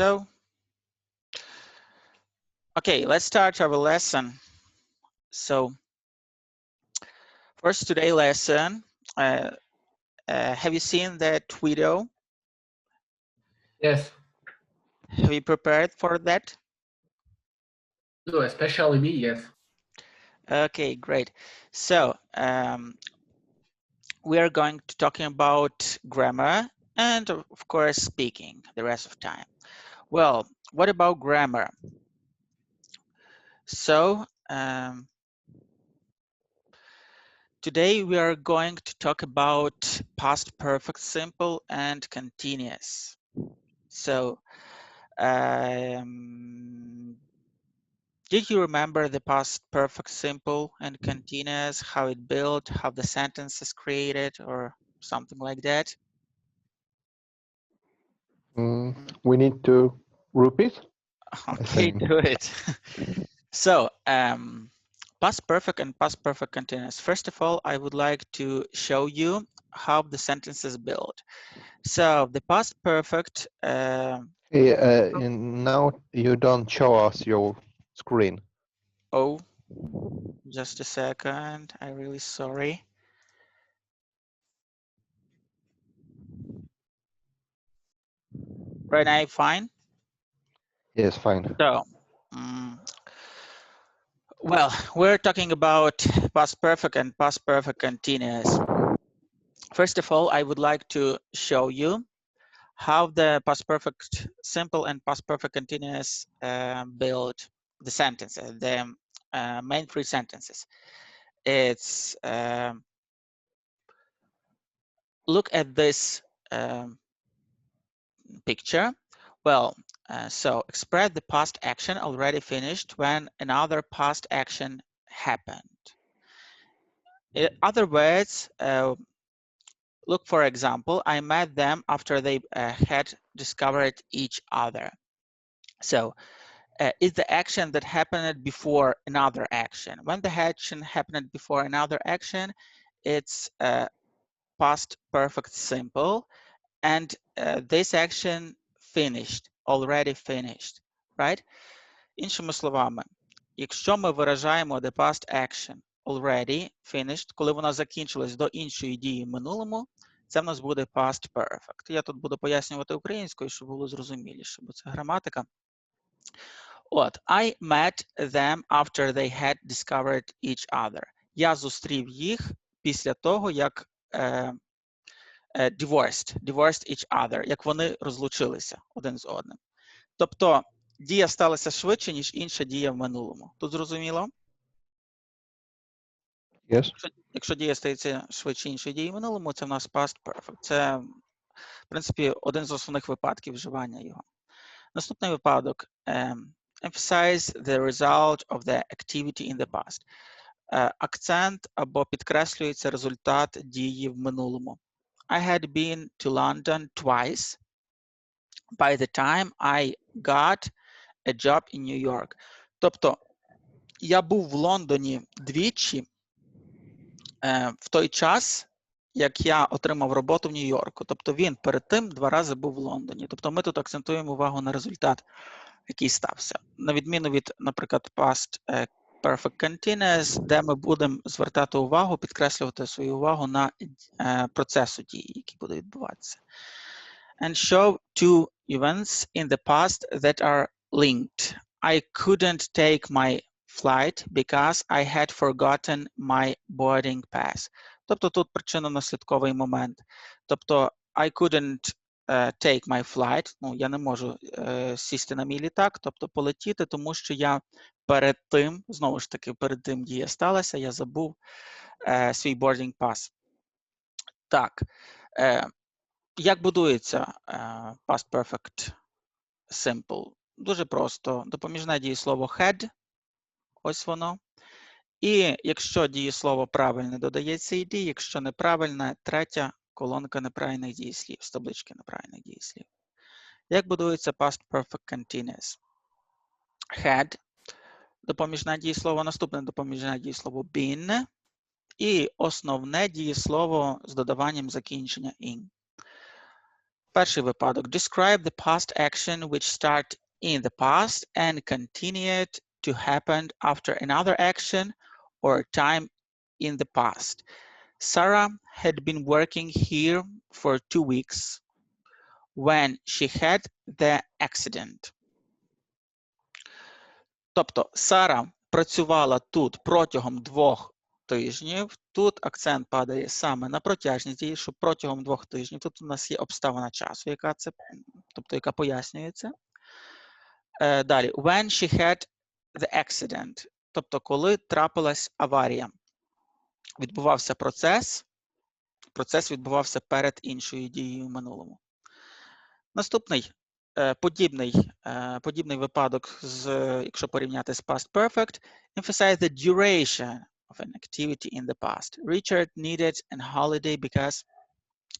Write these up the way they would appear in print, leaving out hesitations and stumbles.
So, okay, let's start our lesson. So, first today lesson, have you seen that video? Yes. Have you prepared for that? No, especially me, yes. Okay, great. So, we are going to talking about grammar and of course speaking the rest of time. Well, what about grammar? So, today we are going to talk about past perfect simple and continuous. So, did you remember the past perfect simple and continuous, how it built, how the sentence is created or something like that? We need to repeat. Okay, do it. So, past perfect and past perfect continuous. First of all, I would like to show you how the sentence is built. So, the past perfect. Now you don't show us your screen. Oh, just a second. I'm really sorry. Right now, fine? Yes, fine. So, well, we're talking about past perfect and past perfect continuous. First of all, I would like to show you how the past perfect simple and past perfect continuous build the sentences, the main three sentences. It's look at this picture. Well, so express the past action already finished when another past action happened. In other words, look, for example, I met them after they had discovered each other. So is the action that happened before another action. When the action happened before another action, it's past perfect simple, and this action finished, already finished, right? Іншими словами, якщо ми виражаємо the past action already finished, коли вона закінчилась до іншої дії в минулому, це в нас буде past perfect. Я тут буду пояснювати українською, щоб було зрозуміліше, бо це граматика. От, I met them after they had discovered each other. Я зустрів їх після того, як divorced each other, як вони розлучилися один з одним. Тобто, дія сталася швидше, ніж інша дія в минулому. Тут зрозуміло? Yes. Якщо дія стається швидше іншої дії в минулому, це в нас past perfect. Це, в принципі, один з основних випадків вживання його. Наступний випадок. Emphasize the result of the activity in the past. Акцент або підкреслюється результат дії в минулому. I had been to London twice by the time I got a job in New York. Тобто, я був в Лондоні двічі в той час, як я отримав роботу в Нью-Йорку. Тобто, він перед тим 2 рази був в Лондоні. Тобто, ми тут акцентуємо увагу на результат, який стався. На відміну від, наприклад, past perfect continuous, де ми будемо звертати увагу, підкреслювати свою увагу на процесу дії, які будуть відбуватися. And show two events in the past that are linked. I couldn't take my flight because I had forgotten my boarding pass. Тобто тут причинно-наслідковий момент. Тобто I couldn't take my flight, ну, я не можу сісти на мій літак, тобто полетіти, тому що я перед тим, знову ж таки, перед тим дія сталася, я забув свій boarding pass. Так, як будується past perfect simple? Дуже просто. Допоміжне дієслово had, ось воно. І якщо дієслово правильне, додається ed, якщо неправильне, третя колонка неправильних дієслів, з таблички неправильних дієслів. Як будується past perfect continuous? Had, допоміжне дієслово, наступне допоміжне дієслово been і основне дієслово з додаванням закінчення in. Перший випадок. Describe the past action which start in the past and continued to happen after another action or time in the past. Sarah had been working here for 2 weeks when she had the accident. Тобто Сара працювала тут протягом 2 тижнів. Тут акцент падає саме на протяжність дії, що протягом 2 тижнів. Тут у нас є обставина часу, яка пояснюється. Далі, when she had the accident, тобто коли трапилась аварія. Відбувався процес відбувався перед іншою дією в минулому. Наступний подібний випадок, якщо порівняти з past perfect, emphasize the duration of an activity in the past. Richard needed a holiday because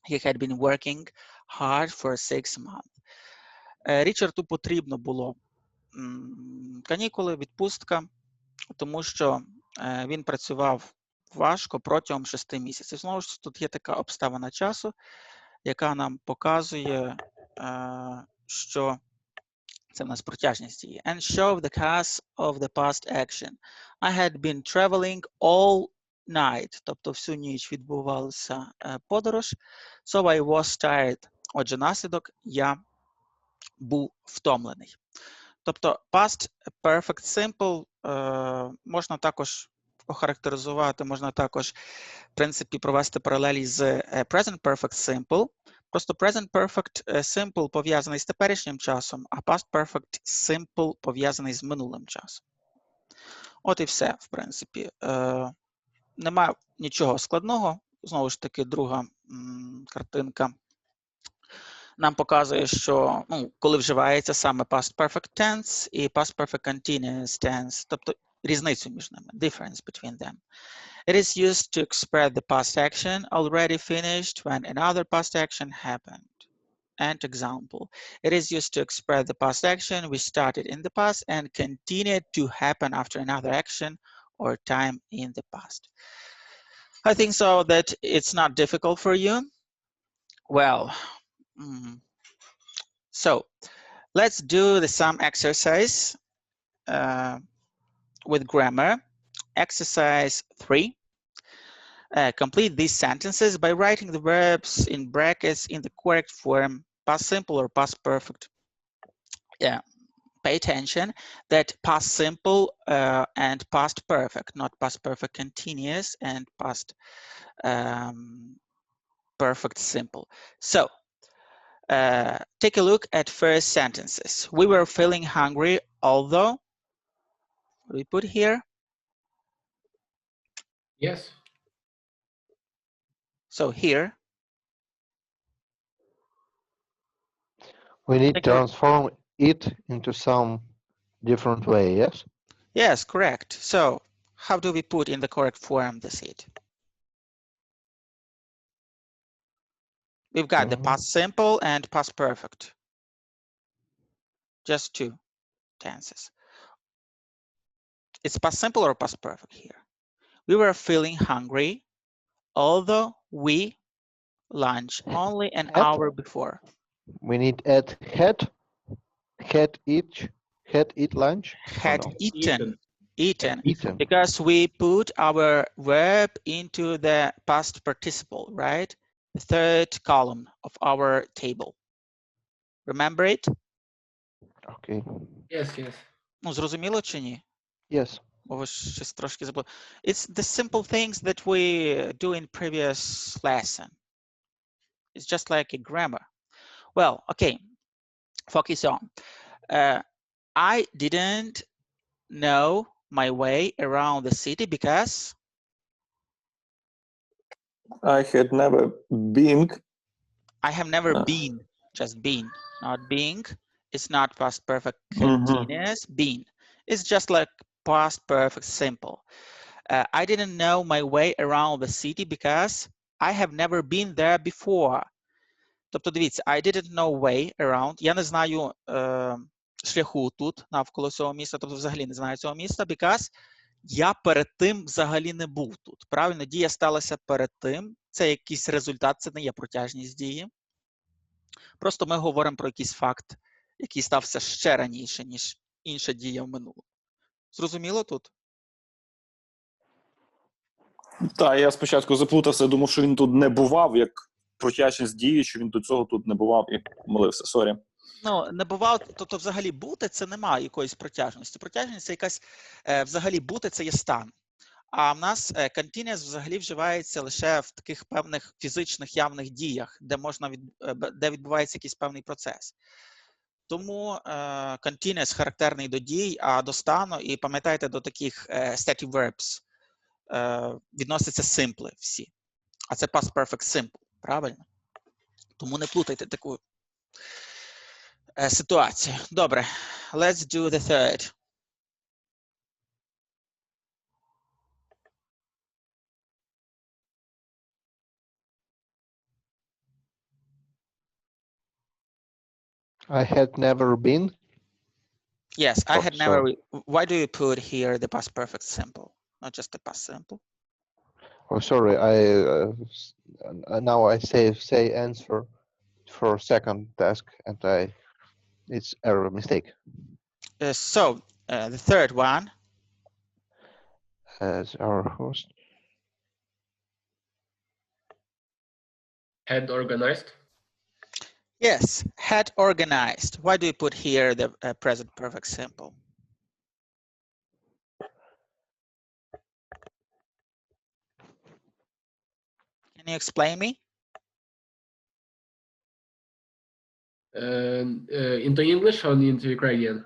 he had been working hard for 6 months. Річарду потрібно було канікули, відпустка, тому що він працював важко протягом 6 місяців. Знову ж тут є така обставина часу, яка нам показує, що це в нас протяжність дії. And show the cause of the past action. I had been traveling all night. Тобто всю ніч відбувалася подорож. So I was tired. Отже, наслідок я був втомлений. Тобто past perfect simple можна також охарактеризувати, можна також, в принципі, провести паралелі з present perfect simple. Просто present perfect simple пов'язаний з теперішнім часом, а past perfect simple пов'язаний з минулим часом. От і все, в принципі. Нема нічого складного. Знову ж таки, друга картинка нам показує, що коли вживається саме past perfect tense і past perfect continuous tense, тобто різницю між ними, difference between them. It is used to express the past action already finished when another past action happened. And example, it is used to express the past action which started in the past and continued to happen after another action or time in the past. I think so that it's not difficult for you. Well, so let's do the sum exercise with grammar. Exercise 3. Complete these sentences by writing the verbs in brackets in the correct form, past simple or past perfect. Yeah, pay attention that past simple and past perfect, not past perfect continuous and past perfect simple. So, take a look at first sentences. We were feeling hungry, although, what do we put here? Yes. So here, We need to transform it into some different way, yes? yes, correct. So, how do we put in the correct form this it? We've got the past simple and past perfect. Just 2 tenses. It's past simple or past perfect here. We were feeling hungry, although we lunch only an hour before. We need add had eat lunch. Had no? eaten, because we put our verb into the past participle, right? The third column of our table. Remember it? Okay. Yes, yes. Ну, зрозуміло чи ні? Yes. Бо ви щось трошки забули. It's the simple things that we do in previous lesson. It's just like a grammar. Well, okay, focus on. I didn't know my way around the city because I had never been. I have never been, just been, not being. It's not past perfect continuous, been. It's just like past perfect simple. I didn't know my way around the city because I have never been there before. Тобто, дивіться, I didn't know way around. Я не знаю шляху тут, навколо цього міста, тобто взагалі не знаю цього міста, because я перед тим взагалі не був тут. Правильно, дія сталася перед тим. Це якийсь результат, це не є протяжність дії. Просто ми говоримо про якийсь факт, який стався ще раніше, ніж інша дія в минулому. Зрозуміло тут? Так, я спочатку заплутався, думав, що він тут не бував, як протяжність дії, що він до цього тут не бував і молився, сорі. Ну, не бував, тобто взагалі бути – це немає якоїсь протяжності. Протяжність – це якась, взагалі бути – це є стан. А в нас continuous взагалі вживається лише в таких певних фізичних явних діях, де де відбувається якийсь певний процес. Тому continuous характерний до дій, а до стану, і пам'ятайте, до таких stative verbs відносяться simple всі. А це past perfect simple, правильно? Тому не плутайте таку ситуацію. Добре, let's do the third. I had never been. Yes, I had never. Sorry. Why do you put here the past perfect simple, not just the past simple? Oh, sorry. Now I say answer for second task, and it's error mistake. So the third one. As our host. Had organized. Yes, had organized. Why do you put here the present perfect simple? Can you explain me? Into English or into Ukrainian?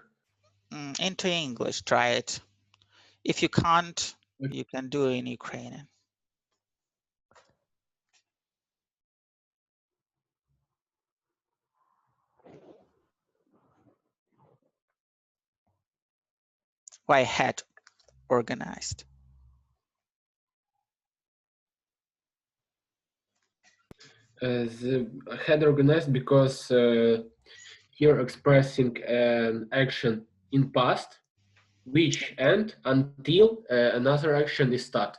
Into English, try it. If you can't, you can do it in Ukrainian. Why had organized? The had organized because here expressing an action in past, which end until another action is start.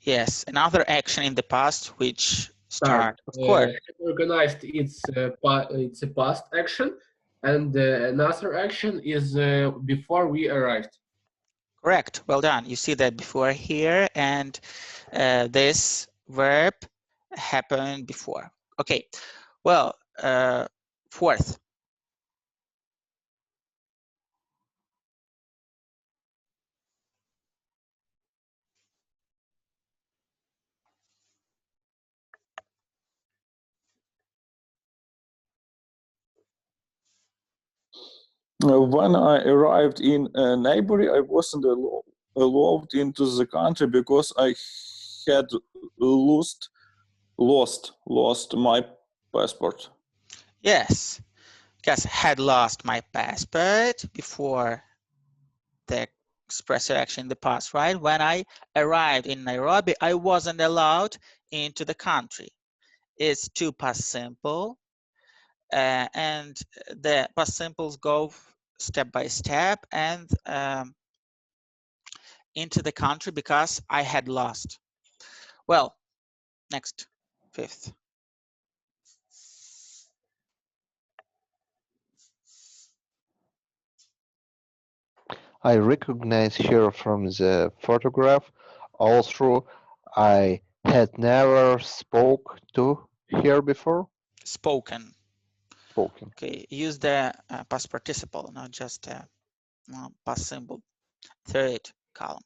Yes, another action in the past which start. Of course. Organized, it's a past action, and another action is before we arrived. Correct. Well done. You see that before here, and this verb happened before. Okay. Well, fourth. When I arrived in a neighborhood, I wasn't allowed into the country because I had lost my passport. Yes, because had lost my passport before the expressive action in the past, right? When I arrived in Nairobi, I wasn't allowed into the country. It's two past simple, and the past simples go step by step and into the country because I had lost. Well, next, fifth. I recognize her from the photograph. Also, I had never spoke to her before. Spoken. Spoken. Okay, use the past participle, not just past simple. Third column.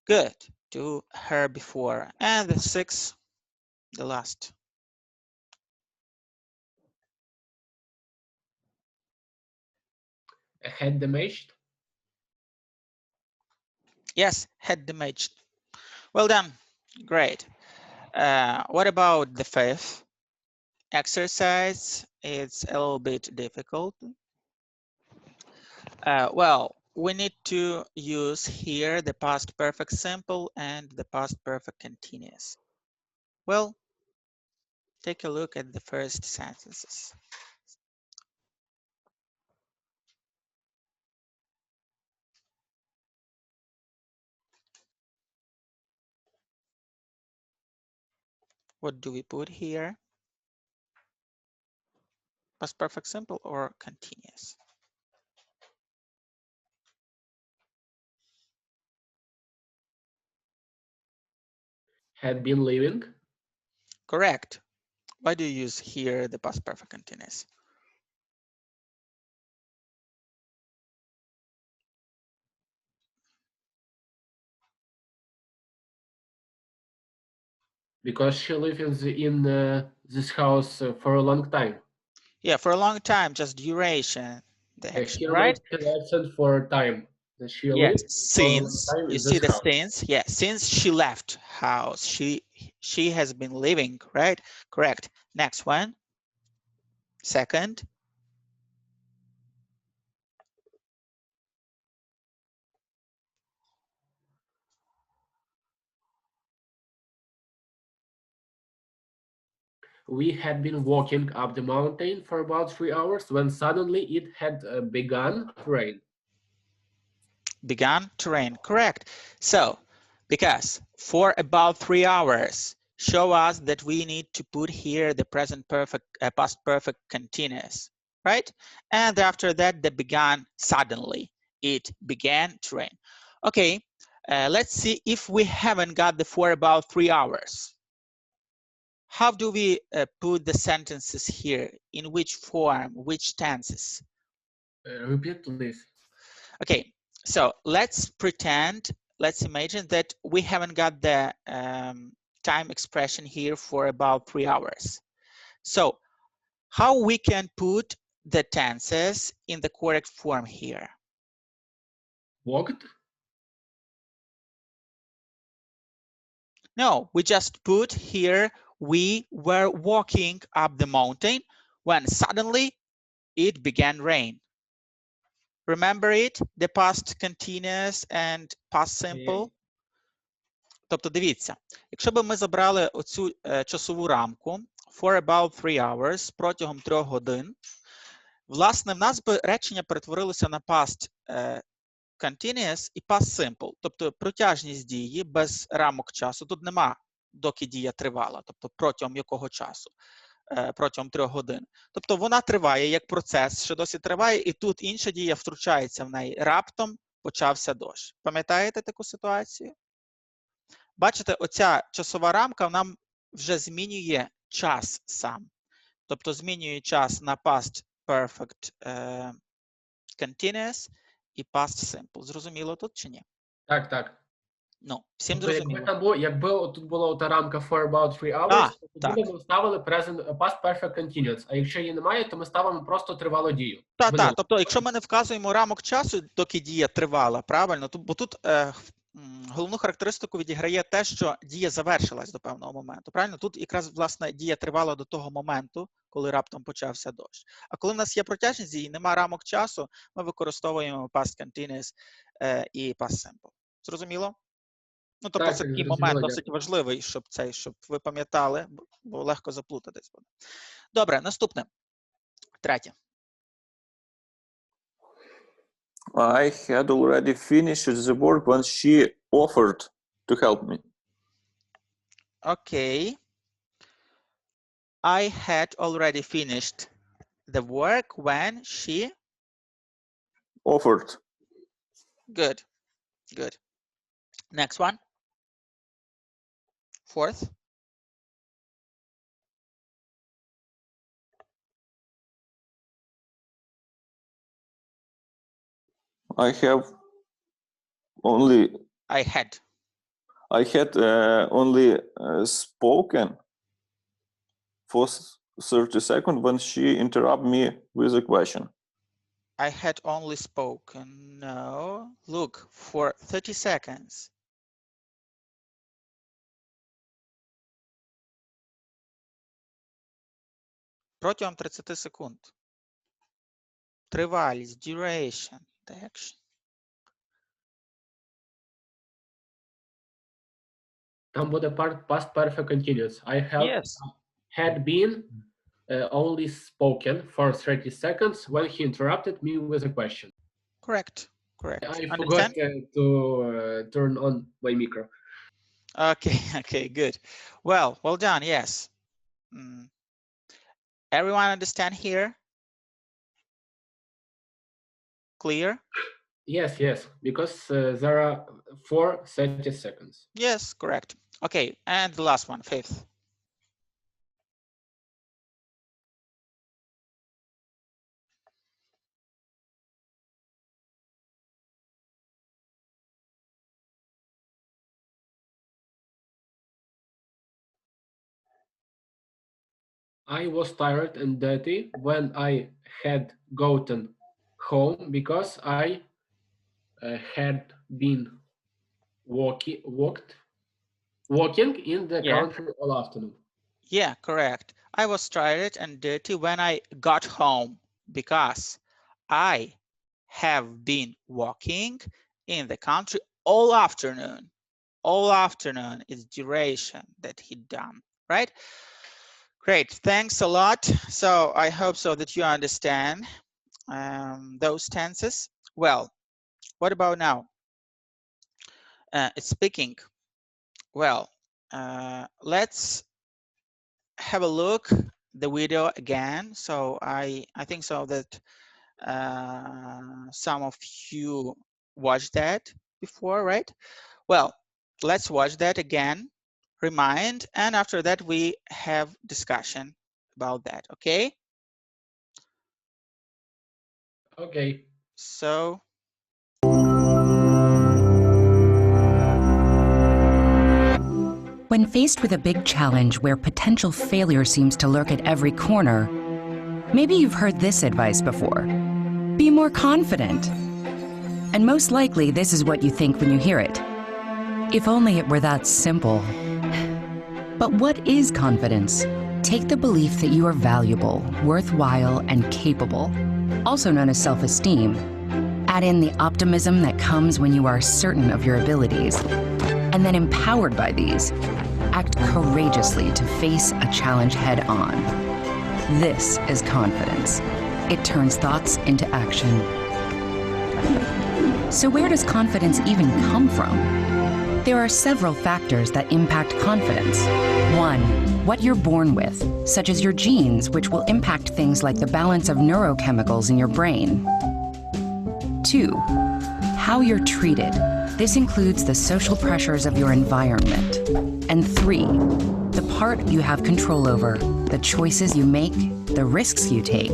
Good. To her before. And the sixth, the last. Had damaged. Yes, had damaged. Well done. Great. What about the fifth exercise? It's a little bit difficult. Well, we need to use here the past perfect simple and the past perfect continuous. Well, take a look at the first sentences. What do we put here? Past perfect simple or continuous? Had been living. Correct. Why do you use here the past perfect continuous? Because she lived in this house for a long time. Yeah, for a long time, just duration, the action, Here right? makes an accent for time. That she Yes, lived for a long since time you in see this the house. since, yeah, since she left house, she has been living, right? Correct. Next one. Second. We had been walking up the mountain for about 3 hours when suddenly it had begun to rain. Began to rain. Correct. So, because for about 3 hours, show us that we need to put here the present perfect, past perfect continuous, right? And after that, they began suddenly. It began to rain. Okay, let's see if we haven't got the for about 3 hours. How do we put the sentences here? In which form, which tenses? Repeat, please. Okay, so let's pretend, let's imagine that we haven't got the time expression here for about 3 hours. So how we can put the tenses in the correct form here? Walked? No, we just put here, we were walking up the mountain when suddenly it began rain. Remember it? The past continuous and past simple. Тобто, дивіться, якщо б ми забрали оцю часову рамку for about 3 hours, протягом 3 годин, власне, в нас би речення перетворилося на past continuous і past simple. Тобто, протяжність дії без рамок часу. Тут нема, доки дія тривала, тобто протягом якого часу. Протягом 3 годин. Тобто вона триває як процес, що досі триває, і тут інша дія втручається в неї. Раптом почався дощ. Пам'ятаєте таку ситуацію? Бачите, оця часова рамка нам вже змінює час сам. Тобто змінює час на past perfect continuous і past simple. Зрозуміло тут чи ні? Так, так. Ну, всім Тобто, зрозуміло. якби тут була та рамка for about 3 hours, то тоді ми ставили past perfect continuous. А якщо її немає, то ми ставимо просто тривалу дію. Так. Тобто, якщо ми не вказуємо рамок часу, доки дія тривала, правильно, бо тут головну характеристику відіграє те, що дія завершилась до певного моменту. Правильно? Тут якраз, власне, дія тривала до того моменту, коли раптом почався дощ. А коли в нас є протяжність дії, нема рамок часу, ми використовуємо past continuous і past simple. Зрозуміло? Ну, тобто, це такий момент досить важливий, щоб ви пам'ятали, бо легко заплутатись буде. Добре, наступне. Третє. I had already finished the work when she offered to help me. Okay. I had already finished the work when she Offered. Good. Good. Next one. Fourth. I had only spoken for 30 seconds when she interrupted me with a question. I had only spoken. No. Look, for 30 seconds. Протягом 30 секунд. Тривалість, duration, the action. Там буде past perfect continuous. I had been only spoken for 30 seconds when he interrupted me with a question. Correct. I forgot to turn on my micro. Okay, good. Well done, yes. Everyone understand here Clear? Yes, yes, because there are 4 30 seconds. Yes, correct. Okay, and the last one, 5th. I was tired and dirty when I had gotten home because I had been walking in the country all afternoon. Yeah, correct. I was tired and dirty when I got home because I have been walking in the country all afternoon. All afternoon is duration that he done, right? Great, thanks a lot. So I hope so that you understand those tenses. Well, what about now? It's speaking. Well, let's have a look the video again. So I think so that some of you watched that before, right? Well, let's watch that again, remind, and after that we have discussion about that, okay? Okay. So when faced with a big challenge where potential failure seems to lurk at every corner, maybe you've heard this advice before. Be more confident. And most likely, this is what you think when you hear it. If only it were that simple. But what is confidence? Take the belief that you are valuable, worthwhile, and capable, also known as self-esteem. Add in the optimism that comes when you are certain of your abilities, and then empowered by these, act courageously to face a challenge head on. This is confidence. It turns thoughts into action. So where does confidence even come from? There are several factors that impact confidence. 1, what you're born with, such as your genes, which will impact things like the balance of neurochemicals in your brain. 2, how you're treated. This includes the social pressures of your environment. And 3, the part you have control over, the choices you make, the risks you take,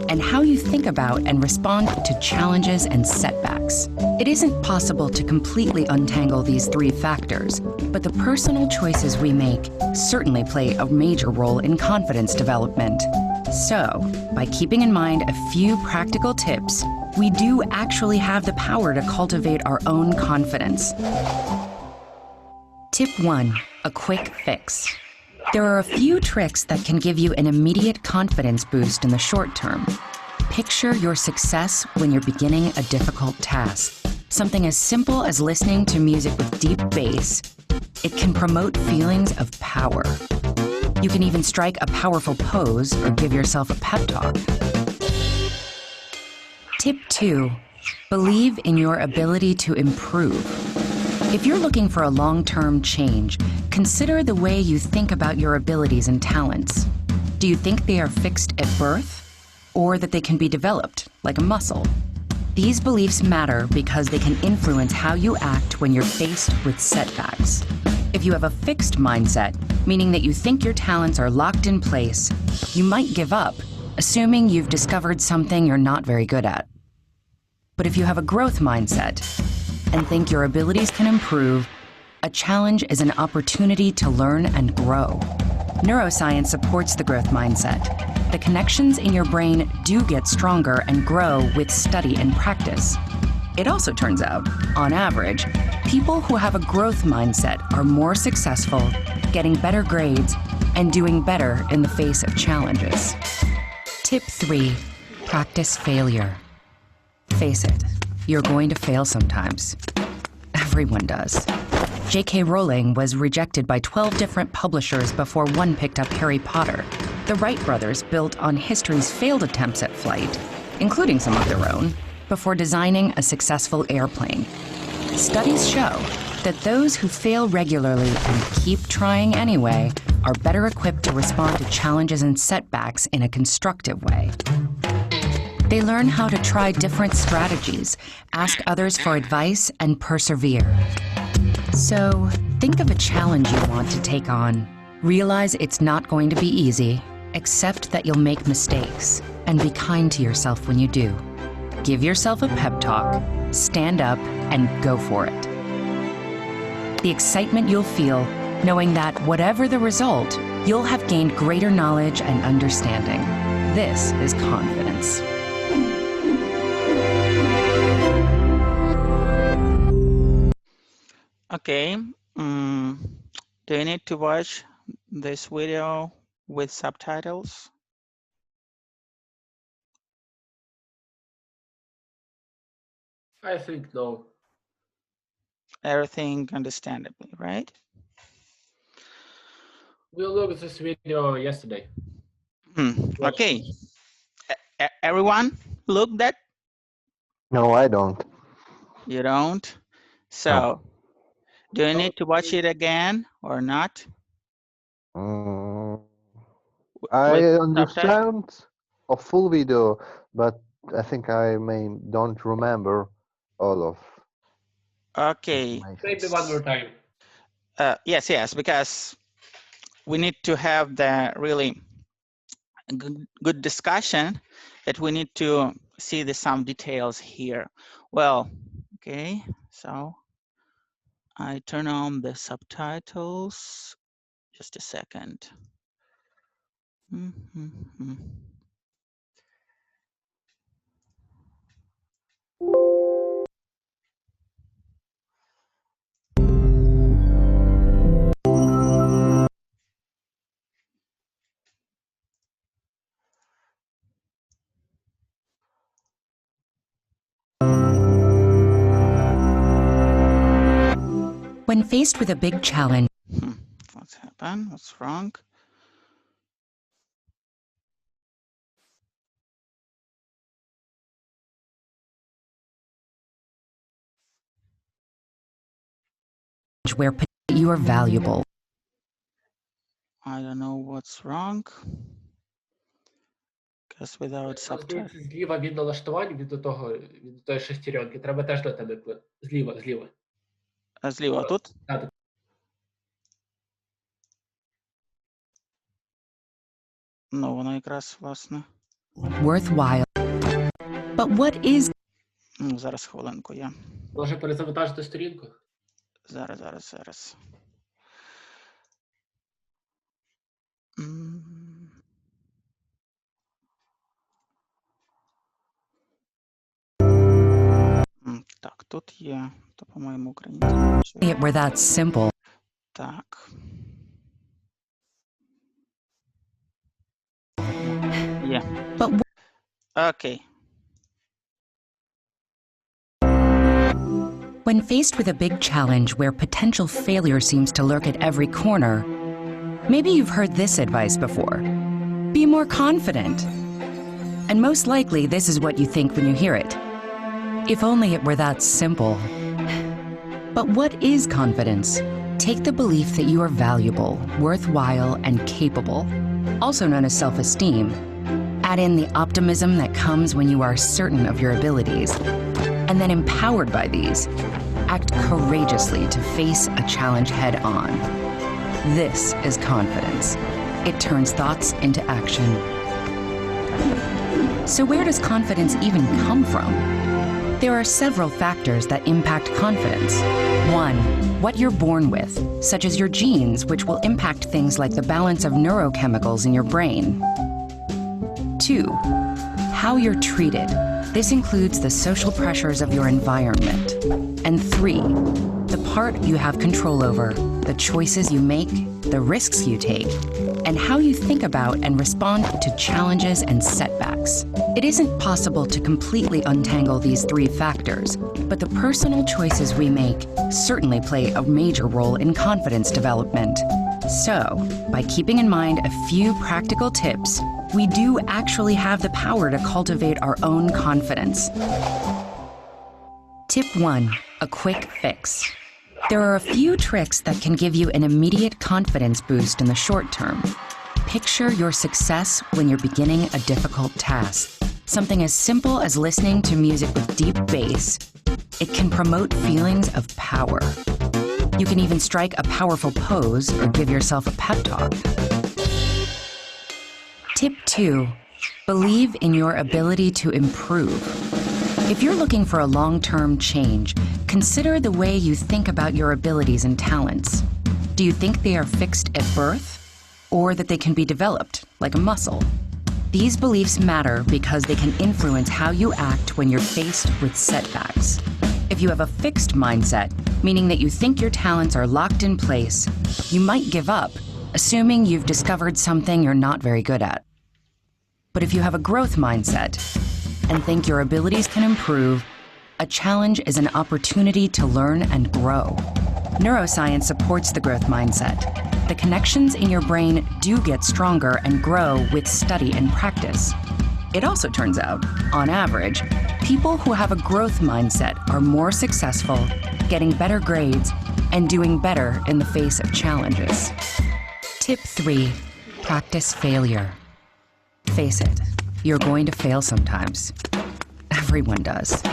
and how you think about and respond to challenges and setbacks. It isn't possible to completely untangle these 3 factors, but the personal choices we make certainly play a major role in confidence development. So, by keeping in mind a few practical tips, we do actually have the power to cultivate our own confidence. Tip 1, a quick fix. There are a few tricks that can give you an immediate confidence boost in the short term. Picture your success when you're beginning a difficult task. Something as simple as listening to music with deep bass. It can promote feelings of power. You can even strike a powerful pose or give yourself a pep talk. Tip 2, believe in your ability to improve. If you're looking for a long-term change, consider the way you think about your abilities and talents. Do you think they are fixed at birth, or that they can be developed, like a muscle? These beliefs matter because they can influence how you act when you're faced with setbacks. If you have a fixed mindset, meaning that you think your talents are locked in place, you might give up, assuming you've discovered something you're not very good at. But if you have a growth mindset and think your abilities can improve, a challenge is an opportunity to learn and grow. Neuroscience supports the growth mindset. The connections in your brain do get stronger and grow with study and practice. It also turns out, on average, people who have a growth mindset are more successful, getting better grades, and doing better in the face of challenges. Tip 3, practice failure. Face it, you're going to fail sometimes. Everyone does. J.K. Rowling was rejected by 12 different publishers before one picked up Harry Potter. The Wright brothers built on history's failed attempts at flight, including some of their own, before designing a successful airplane. Studies show that those who fail regularly and keep trying anyway are better equipped to respond to challenges and setbacks in a constructive way. They learn how to try different strategies, ask others for advice, and persevere. So, think of a challenge you want to take on. Realize it's not going to be easy. Accept that you'll make mistakes, and be kind to yourself when you do. Give yourself a pep talk, stand up, and go for it. The excitement you'll feel knowing that whatever the result, you'll have gained greater knowledge and understanding. This is confidence. Okay, do you need to watch this video with subtitles? I think no. Everything understandably, right? We looked at this video yesterday. Okay, everyone look that? No, I don't. You don't? So, do you need to watch it again or not? I With understand a full video, but I think I don't remember all of. Okay. Maybe one more time. Yes, because we need to have the really good discussion that we need to see some details here. Well, okay, so I turn on the subtitles. Just a second. When faced with a big challenge, What's happened? What's wrong? where you are valuable. I don't know what's wrong. Because without subtitles. Зліва від налаштувань, від тої шестеренки, треба теж натиснути. Зліва. Зліва тут? Так. Ну, воно якраз, власне. Worthwhile. But what is... Зараз хвилинку я. Може перезавантажити сторінку? Зараз. Так, тут є, то, по-моєму, українською. Where that's simple. Так. Є. But Окей. when faced with a big challenge where potential failure seems to lurk at every corner, maybe you've heard this advice before. Be more confident. And most likely, this is what you think when you hear it. If only it were that simple. But what is confidence? Take the belief that you are valuable, worthwhile, and capable, also known as self-esteem. Add in the optimism that comes when you are certain of your abilities. And then empowered by these, act courageously to face a challenge head-on. This is confidence. It turns thoughts into action. So where does confidence even come from? There are several factors that impact confidence. 1, what you're born with, such as your genes, which will impact things like the balance of neurochemicals in your brain. 2, how you're treated. This includes the social pressures of your environment. And 3, the part you have control over, the choices you make, the risks you take, and how you think about and respond to challenges and setbacks. It isn't possible to completely untangle these 3 factors, but the personal choices we make certainly play a major role in confidence development. So, by keeping in mind a few practical tips, we do actually have the power to cultivate our own confidence. Tip 1, a quick fix. There are a few tricks that can give you an immediate confidence boost in the short term. Picture your success when you're beginning a difficult task. something as simple as listening to music with deep bass, it can promote feelings of power. You can even strike a powerful pose or give yourself a pep talk. Tip 2, believe in your ability to improve. If you're looking for a long-term change, consider the way you think about your abilities and talents. Do you think they are fixed at birth, or that they can be developed, like a muscle? These beliefs matter because they can influence how you act when you're faced with setbacks. If you have a fixed mindset, meaning that you think your talents are locked in place, you might give up, assuming you've discovered something you're not very good at. But if you have a growth mindset and think your abilities can improve, a challenge is an opportunity to learn and grow. Neuroscience supports the growth mindset. The connections in your brain do get stronger and grow with study and practice. It also turns out, on average, people who have a growth mindset are more successful, getting better grades, and doing better in the face of challenges. Tip 3, practice failure. Face it, you're going to fail sometimes. Everyone does.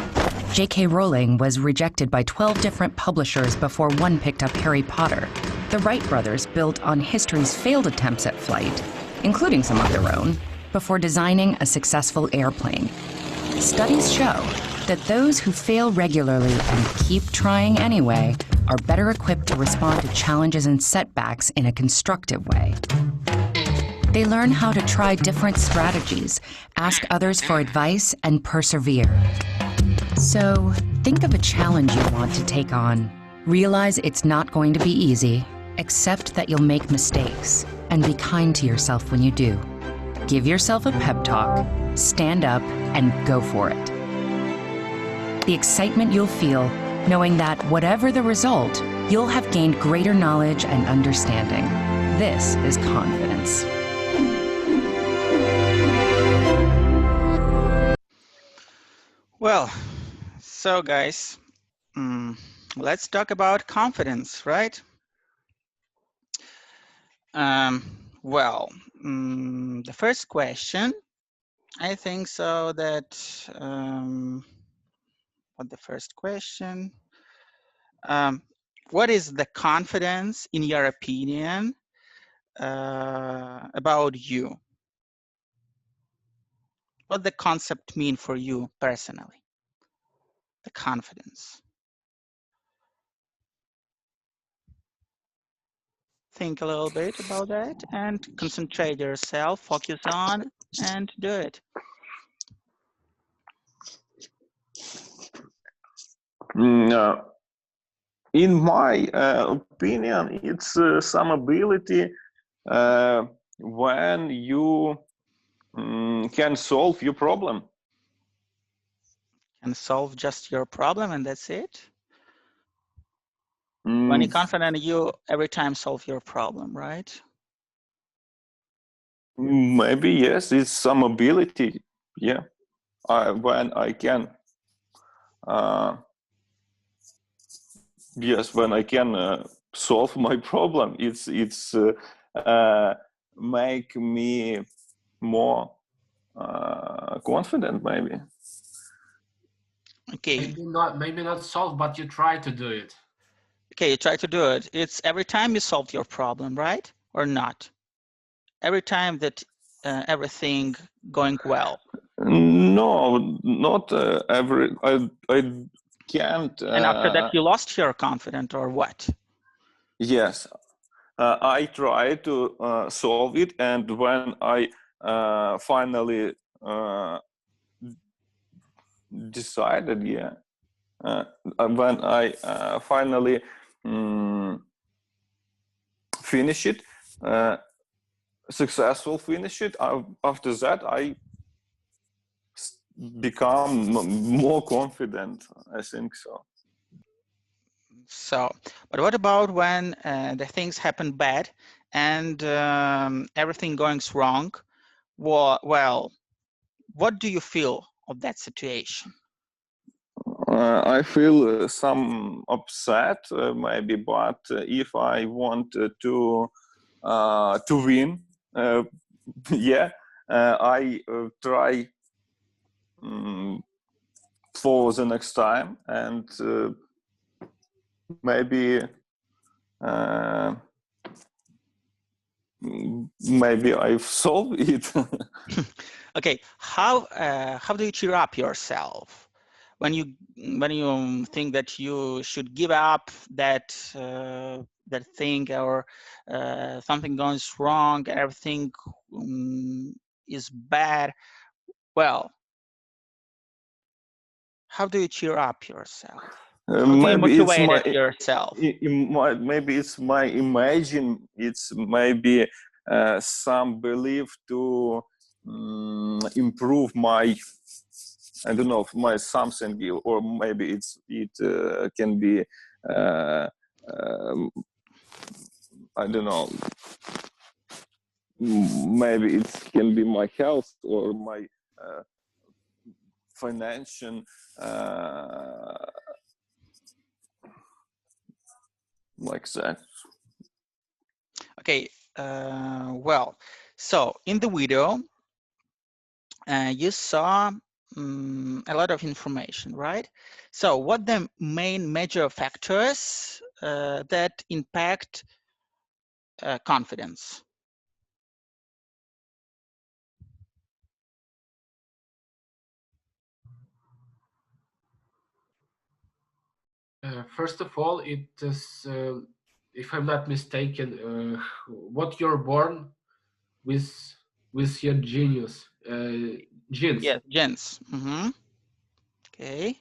J.K. Rowling was rejected by 12 different publishers before one picked up Harry Potter. The Wright brothers built on history's failed attempts at flight, including some of their own, before designing a successful airplane. Studies show that those who fail regularly and keep trying anyway are better equipped to respond to challenges and setbacks in a constructive way. They learn how to try different strategies, ask others for advice, and persevere. So, think of a challenge you want to take on. Realize it's not going to be easy. Accept that you'll make mistakes, and be kind to yourself when you do. Give yourself a pep talk, stand up, and go for it. The excitement you'll feel, knowing that whatever the result, you'll have gained greater knowledge and understanding. This is confidence. Well, so guys, let's talk about confidence, right? The first question, I think so that, what the first question? What is the confidence, in your opinion, about you? What the concept mean for you personally? The confidence. Think a little bit about that and concentrate yourself, focus on, and do it. In my opinion, it's some ability when you can solve your problem. And solve just your problem and that's it? When you're confident, you every time solve your problem, right? Maybe yes, it's some ability. Yeah, when I can. Yes, when I can solve my problem, it's make me more confident, maybe. Okay. Maybe not solve, but you try to do it. Okay, you try to do it. It's every time you solve your problem, right? Or not? Every time that everything going well. No, not every. I can't. And after that, you lost your confidence, or what? Yes, I try to solve it, and when I finally decided, yeah, when I finally finish it, successful finish it, after that I become more confident, I think so. So, but what about when the things happen bad and everything going wrong? Well, what do you feel of that situation? I feel some upset, maybe, but if I want to win, yeah, I try for the next time, and maybe maybe I've solved it. Okay, how do you cheer up yourself when you think that you should give up that that thing, or something goes wrong, everything is bad? Well, how do you cheer up yourself? How do you maybe it's motivate my yourself? maybe it's my imagine. It's maybe some belief to improve my, I don't know, my something, or maybe it can be I don't know, maybe it can be my health or my financial like that. Okay, well, so in the video, you saw a lot of information, right? So what the main major factors that impact confidence? First of all, it is, if I'm not mistaken, what you're born with your genius, genes. Yes, genes. Okay,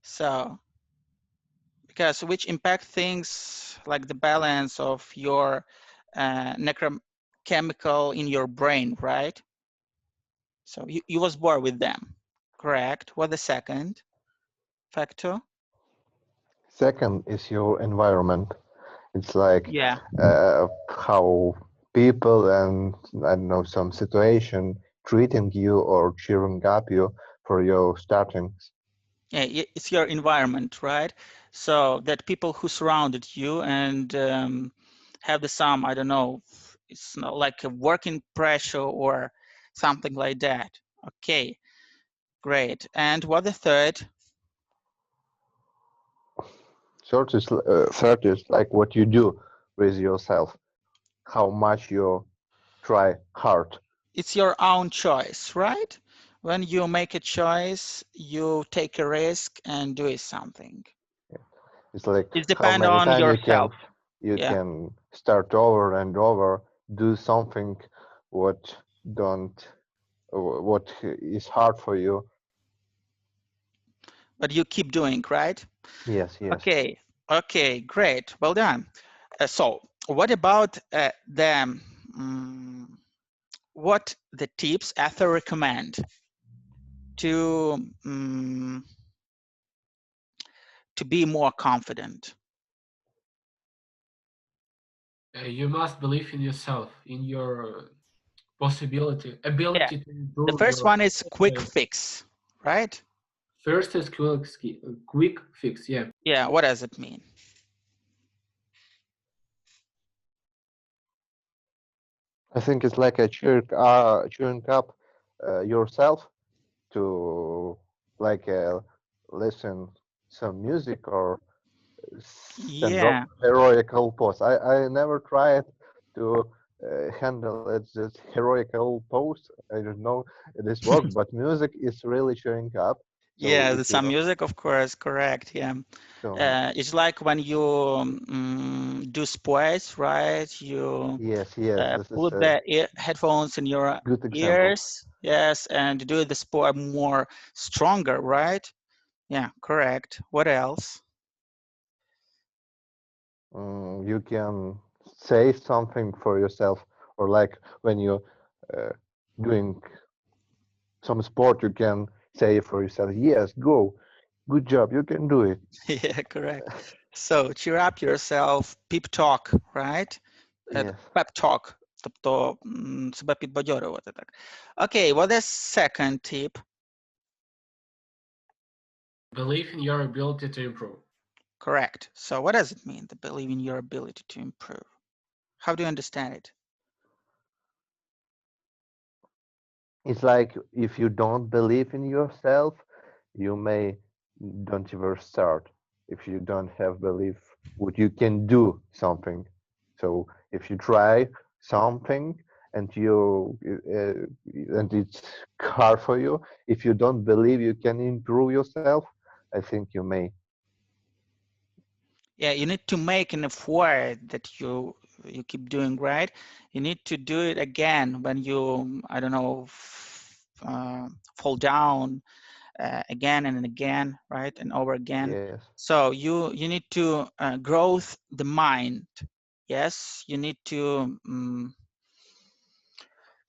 so because which impact things like the balance of your necrochemical in your brain, right? So you was born with them, correct? What the second factor? Second is your environment. It's like Yeah. how people and I don't know some situation treating you or cheering up you for your startings. Yeah, it's your environment, right? So that people who surrounded you and have the some, I don't know, it's not like a working pressure or something like that. Okay, great. And what the third? Third is like what you do with yourself, how much you try hard. It's your own choice, right? When you make a choice, you take a risk and do something. It's like It how depends many on times yourself. you Yeah. can start over and over, do something what what is hard for you. But you keep doing, right? Yes, yes. Okay, okay, great, well done. So what about what the tips author recommend to be more confident? You must believe in yourself, in your ability Yeah. to improve. The first one is quick fix, right? First is quick fix, yeah. Yeah, what does it mean? I think it's like a cheering up yourself to like listen some music or stand up Yeah. heroical pose. I never tried to handle it this heroical pose. I don't know this work, but music is really cheering up. So Yeah, if the you some music, of course, correct. Yeah. so It's like when you do sports, right? You yes, this is put a the headphones in your good example. ears, yes, and do the sport more stronger, right? Yeah, correct. What else? You can say something for yourself, or like when you're doing some sport, you can say for yourself, "Yes, go, good job, you can do it." Yeah, correct. So cheer up yourself, pep talk, right? Yes. Pep talk, тобто себе підбадьорювати так. Okay, what is second tip? Believe in your ability to improve. Correct. So what does it mean to believe in your ability to improve? How do you understand it? it's like if you don't believe in yourself, you may don't ever start. If you don't have belief, what you can do something. So if you try something and and it's hard for you, if you don't believe you can improve yourself, I think you may. Yeah, you need to make an effort that you keep doing, right? You need to do it again when you, I don't know, fall down again and again, right, and over again. Yes. So you need to growth the mind. Yes, you need to.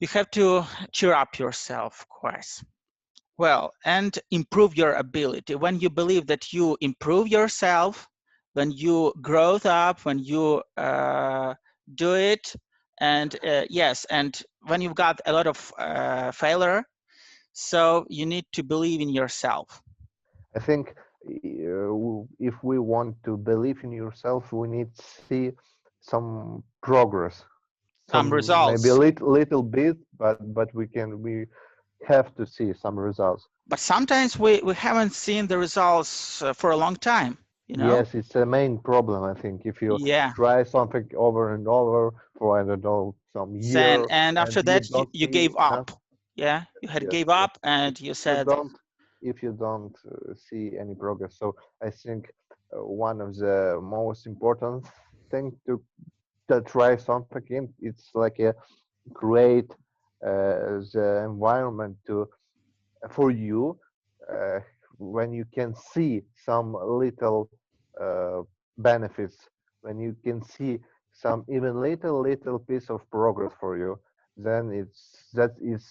You have to cheer up yourself, of course. Well, and improve your ability. When you believe that you improve yourself, when you grow up, when you do it, and yes, and when you've got a lot of failure, so you need to believe in yourself. I think if we want to believe in yourself, we need to see some progress, Some maybe a results. little bit, but we have to see some results. But sometimes we haven't seen the results for a long time, you know? Yes, it's a main problem, I think. If you Yeah. try something over and over for, I don't know, some year, And after you that, don't you see gave up. nothing. Yeah, you had Yes, gave yes. up and you said, If you don't see any progress. So I think one of the most important thing to try something in, it's like a create the environment for you when you can see some little benefits, when you can see some even little piece of progress for you, then that is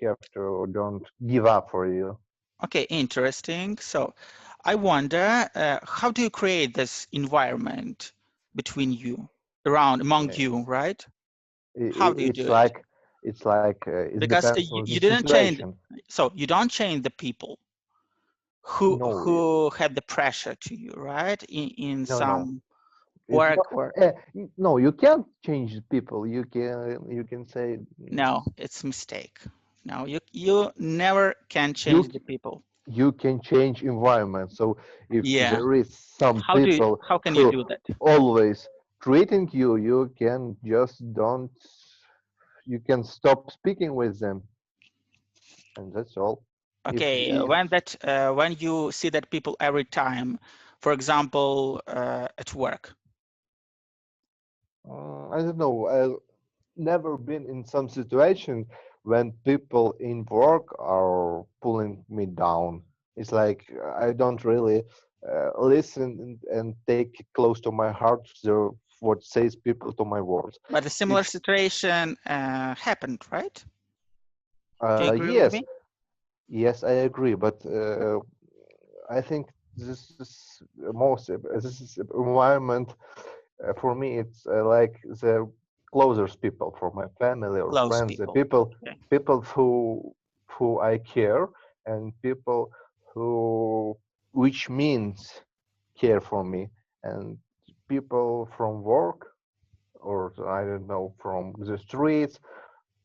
have to don't give up for you. okay, interesting. So I wonder, how do you create this environment between you, among Yeah. you, right? How do you do it? It Because depends on the you didn't change, situation. so you don't change the people No, who had the pressure to you, right? In no. some It's work not. or No, you can't change people. You can say no, it's mistake. No, you never can you change the people. you can change environment. So if Yeah. there is some people How can you who do that? always treating you, you can just don't. You can stop speaking with them, and that's all. Okay, If when you see that people every time, for example, at work. I don't know. I've never been in some situation when people in work are pulling me down. It's like I don't really listen and take close to my heart what says people to my words. But a similar It's situation happened, right? Do you agree with yes, me? yes, I agree, but I think this is this is environment for me. It's like the closest people for my family or Close friends, the people. Okay. people who I care, and people who which means care for me, and people from work or I don't know from the streets,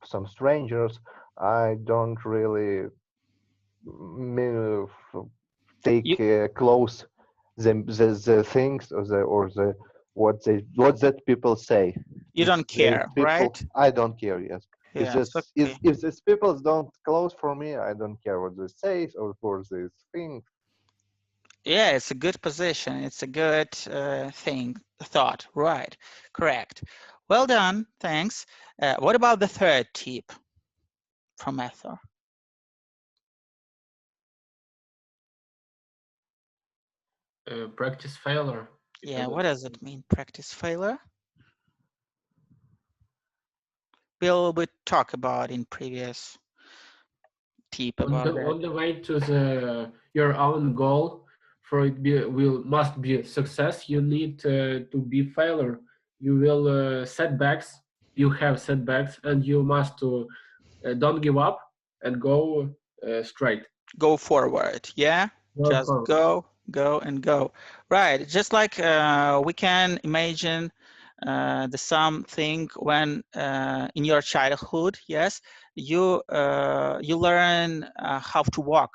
some strangers. I don't really take You close the things or what that people say. If don't these care, people, right? I don't care. Yes, Yes. Okay. if these people don't close for me, I don't care what they say or for this thing. Yeah, it's a good position. It's a good thought. Right. Correct. Well done. Thanks. What about the third tip from Ethel? Practice failure. Yeah, what does it mean, practice failure? We talk about in previous tip about that. On the way to your own goal, for it must be success. You need to be failure. You will setbacks. You have setbacks, and you must don't give up and go straight. Go forward, yeah? Go Just forward. go and go. Right, just like we can imagine the something when in your childhood, yes, you learn how to walk.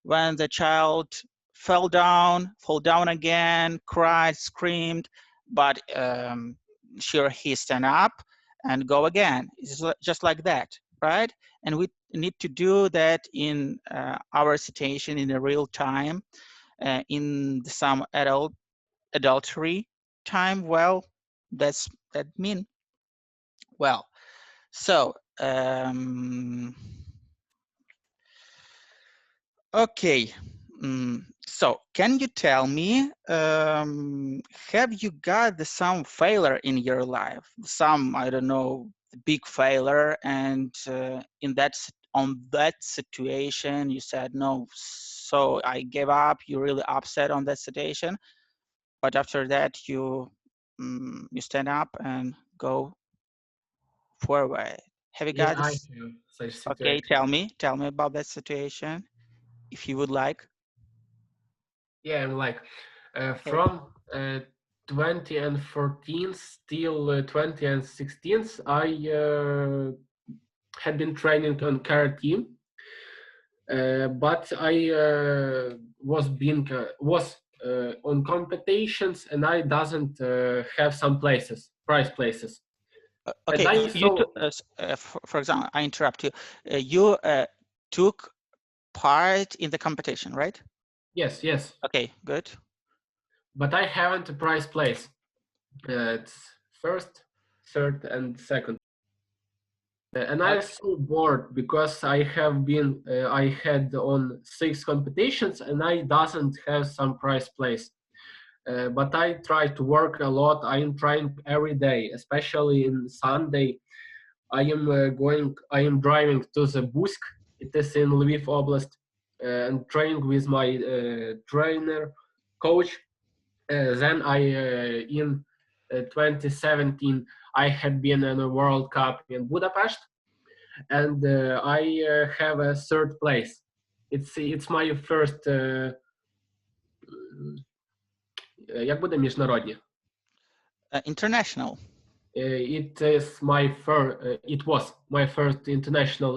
When the child fall down again, cried, screamed, but sure, he stand up and go again. It's just like that, right? And we need to do that in our situation in the real time, in some adultery time. Well, that mean well. So okay. So can you tell me, have you got some failure in your life? Some, I don't know, big failure, and on that situation you said no, so I gave up. You're really upset on that situation, but after that you stand up and go forward. Have you Yeah, got I this? have such Okay, situation. tell me about that situation, if you would like. Yeah, I'm like Okay. from 2014 till 2016, I had been training on karate, but I was on competitions, and I doesn't have some prize places. And Okay, I you saw, for example, I interrupt you. You took part in the competition, right? yes, yes, Okay, good. but I haven't a prize place. It's first, third, and second. And I Okay. so bored because I had on 6 competitions, and I doesn't have some prize place. But I try to work a lot. I am trying every day, especially in Sunday. I am driving to the Busk. It is in Lviv Oblast, and training with my trainer, coach. Then in 2017, I had been in a World Cup in Budapest, and I have a third place. It's my first. Як буде міжнародні? International. It was my first international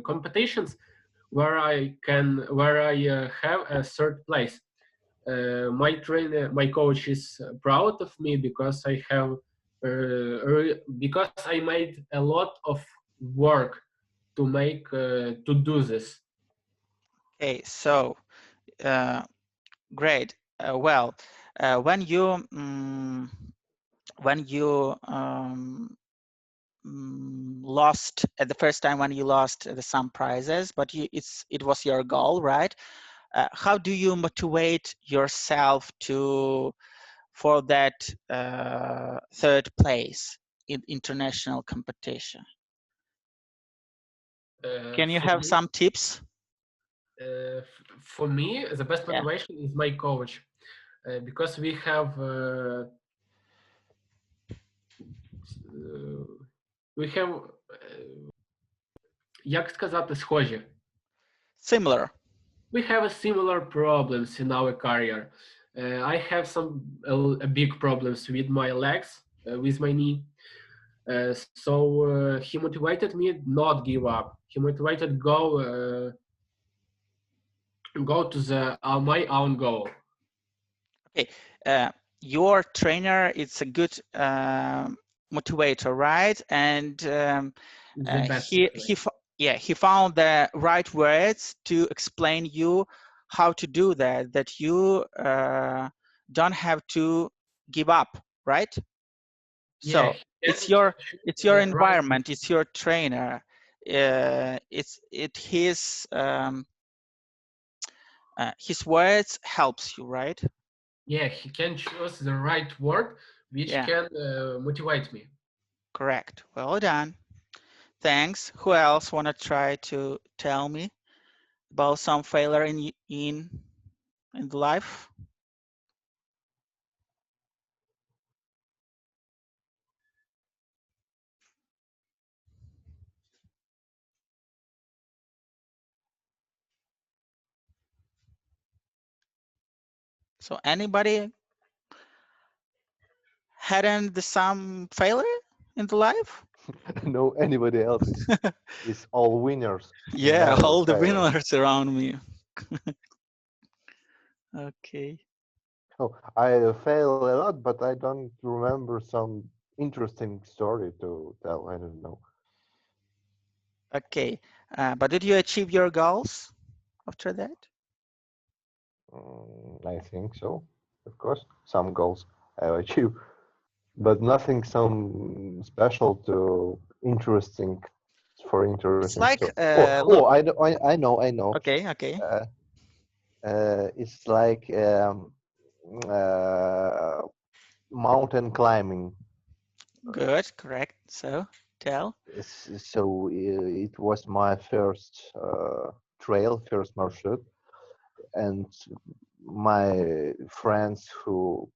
competitions where I have a third place. My coach is proud of me because because I made a lot of work to do this. Okay, so great. Well, when you lost at the first time, when you lost some prizes, but it was your goal, right? How do you motivate yourself for that third place in international competition? Can you have some tips? For me, the best Yeah. motivation is my coach, because we have як сказати, схожі. Similar. We have similar problems in our career. I have some big problems with my legs, with my knee. So he motivated me not give up. He motivated go to my own goal. Okay, your trainer is a good motivator, right? And The best he found the right words to explain you how to do that. That you don't have to give up, right? So Yeah, it's your right. environment, it's your trainer, his words helps you, right? Yeah, he can choose the right word which Yeah. can motivate me. Correct. Well done. Thanks. Who else want to try to tell me about some failure in life? So anybody hadn't some failure in the life? No, anybody else is all winners. You Yeah, never all the fail. winners around me. Okay. Oh, I fail a lot, but I don't remember some interesting story to tell. I don't know. Okay. But did you achieve your goals after that? I think so. Of course, some goals I achieve, but nothing some special to interesting for It's interesting like, story. Oh, look, I know. okay, okay. Uh, it's like uh, mountain climbing. Good, correct. So tell. So it was my first trail, first marshroute, and my friends who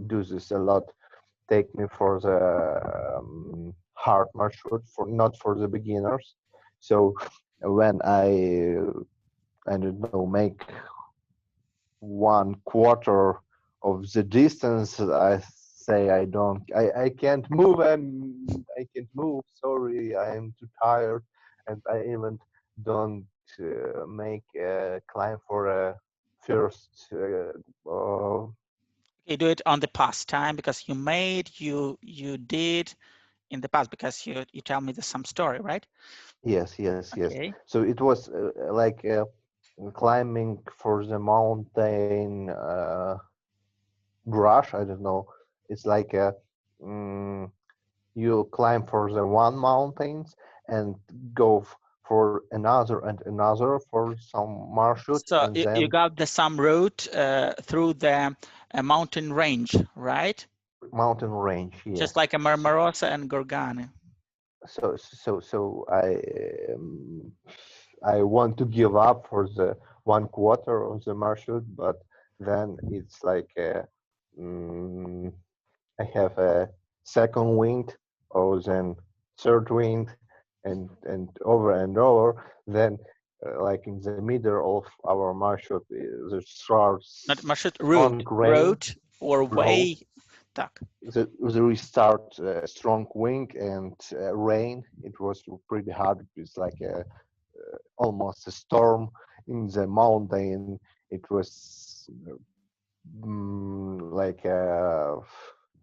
do this a lot take me for the hard marshroute, for not for the beginners. So when I don't know, make 1/4 of the distance, I say I can't move, and I can't move. Sorry, I am too tired, and I even don't make a climb for a first. You do it on the past time because you did in the past because you tell me some story, right? Yes, yes, yes. Okay. So it was like climbing for the mountain brush. I don't know. It's like a you climb for the one mountains and go for another and another for some marshroute, So and you then got some route through the mountain range, right? mountain range. Just Yes. like a Marmarosa and Gorgane. So I want to give up for the 1/4 of the marshroute, but then it's like I have a second wind, or then third wind, and over. Then like in the middle of our marshroute, there Not starts marshroute, strong rain. road or Road. way. Tak. There we start strong wind and rain. It was pretty hard. It's like almost a storm in the mountain. It was like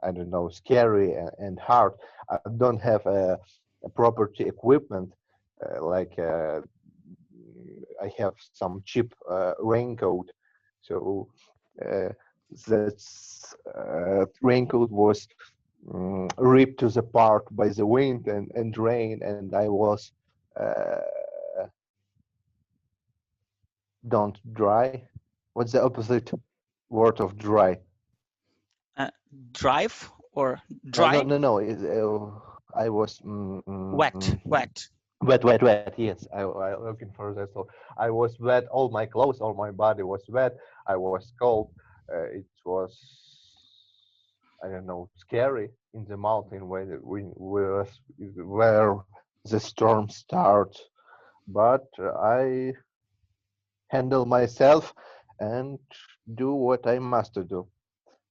I don't know, scary and hard. I don't have a property equipment like I have some cheap raincoat. So uh, that raincoat was ripped to the part by the wind and rain, and I was don't dry. What's the opposite word of dry? Uh, drive or No, no, dry? no, no. I was Wet, wet. wet. Yes, I looking for that. So I was wet. All my clothes, all my body was wet. I was cold. It was, I don't know, scary in the mountain where the storm starts. But I handle myself and do what I must do.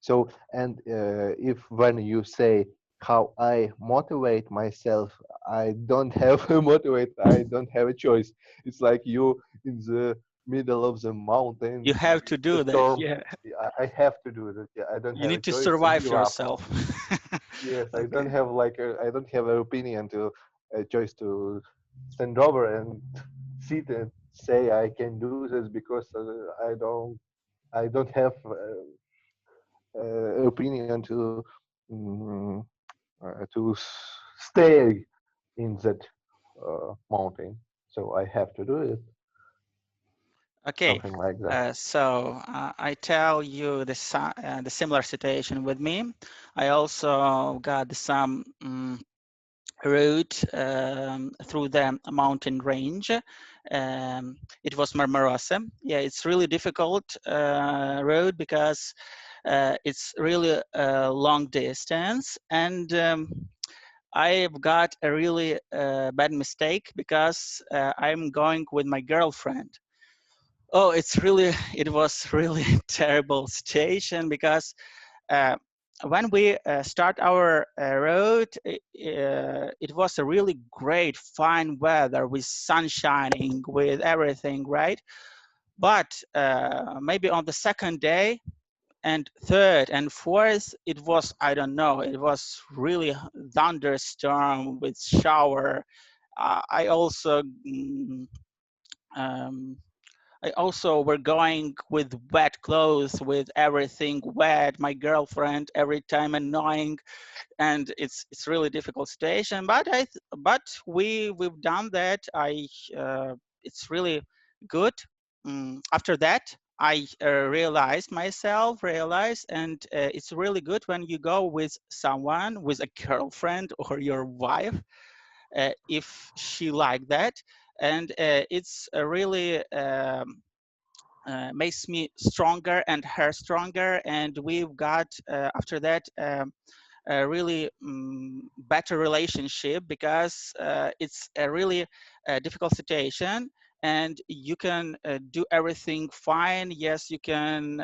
So, and if when you say how I motivate myself, I don't have a motivate. I don't have a choice. It's like you in the middle of the mountain, You have to the do that. storm. Yeah. I have to do that. Yeah, I don't You have a need to choice to survive give up. yourself. Yes, I don't Okay. have like I don't have an opinion to a choice to stand over and sit and say I can do this because I don't have opinion mm, to stay in that mountain. So I have to do it, Okay. something like that. So I tell you the similar situation with me. I also got some route through the mountain range. It was Marmarosa. Yeah, it's really difficult road because it's really a long distance, and I've got a really bad mistake because I'm going with my girlfriend. Oh, it was really terrible situation because when we start our road, it was a really great, fine weather with sun shining, with everything, right? But maybe on the second day and third and fourth, it was, I don't know, it was really thunderstorm with shower. I also um, I also were going with wet clothes, with everything wet. My girlfriend every time annoying, and it's really difficult situation. But we've done that. It's really good. After that, I realized, and it's really good when you go with someone, with a girlfriend or your wife, if she like that, and it's really makes me stronger and her stronger, and we've got after that a really better relationship, because it's a really difficult situation, and you can do everything fine. Yes, you can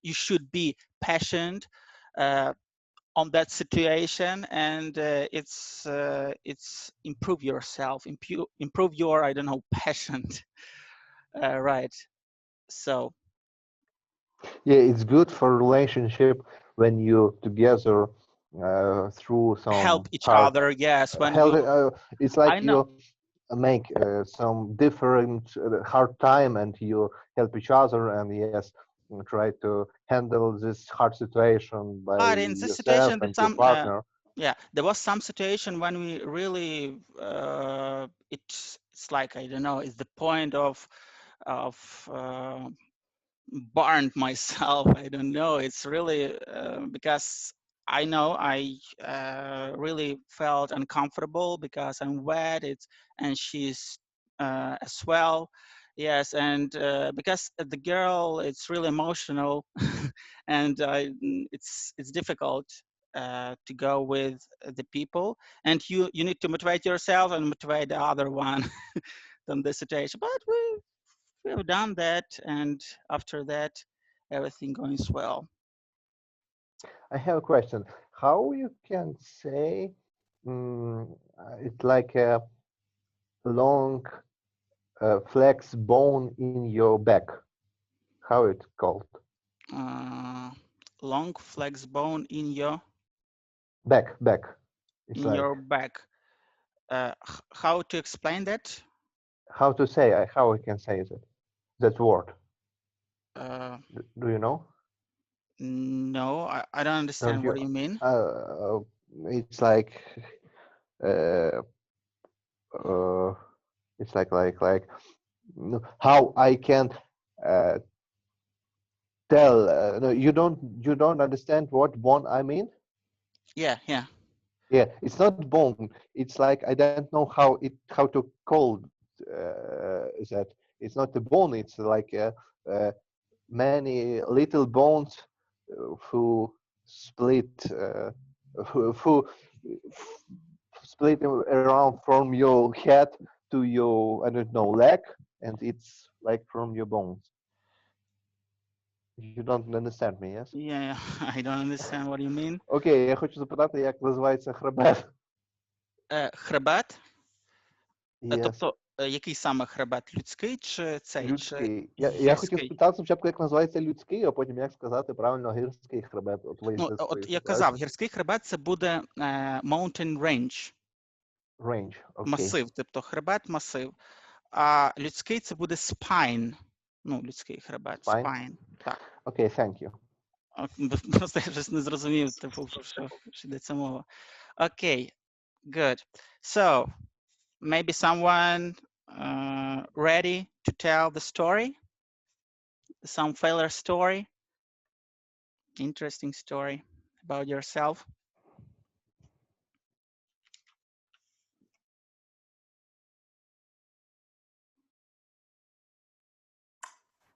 you should be patient on that situation, and it's improve yourself, improve your, I don't know, passion. Right. So Yeah, it's good for relationship when you together through help some each hard other. Yes, when health. you, It's like I know. you make some different hard time and you help each other, and yes, try to handle this hard situation by But in this yourself situation, and there's your some, partner. yeah, there was some situation when we really, it's like, I don't know, it's the point of burned myself. I don't know. It's really because I know I really felt uncomfortable because I'm wet. It's and she's as well. Yes, and because the girl, it's really emotional, and it's difficult to go with the people, and you need to motivate yourself and motivate the other one than the situation. But we've done that, and after that, everything goes well. I have a question. How you can say it's like a long flex bone in your back? How it's called? Uh, Long flex bone Back. It's in like your back. How to explain that? how to say how I can say that word. Uh, Do you know? no, I don't Don't understand you? what you mean. Uh, it's like uh, uh, it's like how I can uh, tell. No, you don't understand what bone I mean. Yeah, yeah, Yeah, it's not bone. It's like I don't know how to call that. It's not a bone. It's like many little bones who split who split around from your head to your, I don't know, leg, and it's like from your bones. You don't understand me, yes? yeah. I don't understand what you mean. Окей, я хочу запитати, як називається хребет. Хребет? Yes. Тобто, який саме хребет? Людський чи цей, чи Людський. Я хотів гірський? спитати спочатку, як називається людський, а потім як сказати правильно гірський хребет. От what is Ну, this от phrase я казав, exactly? гірський хребет це буде mountain range, Range. Окей. масив, тобто хребет, масив. А людський це буде spine. Ну, людський хребет, Spine. spine. Так. Окей, thank you. Просто я щось не зрозумів, типу, про що йдеться мова. Окей, good. So, maybe someone ready to tell the story? Some failure story? Interesting story about yourself?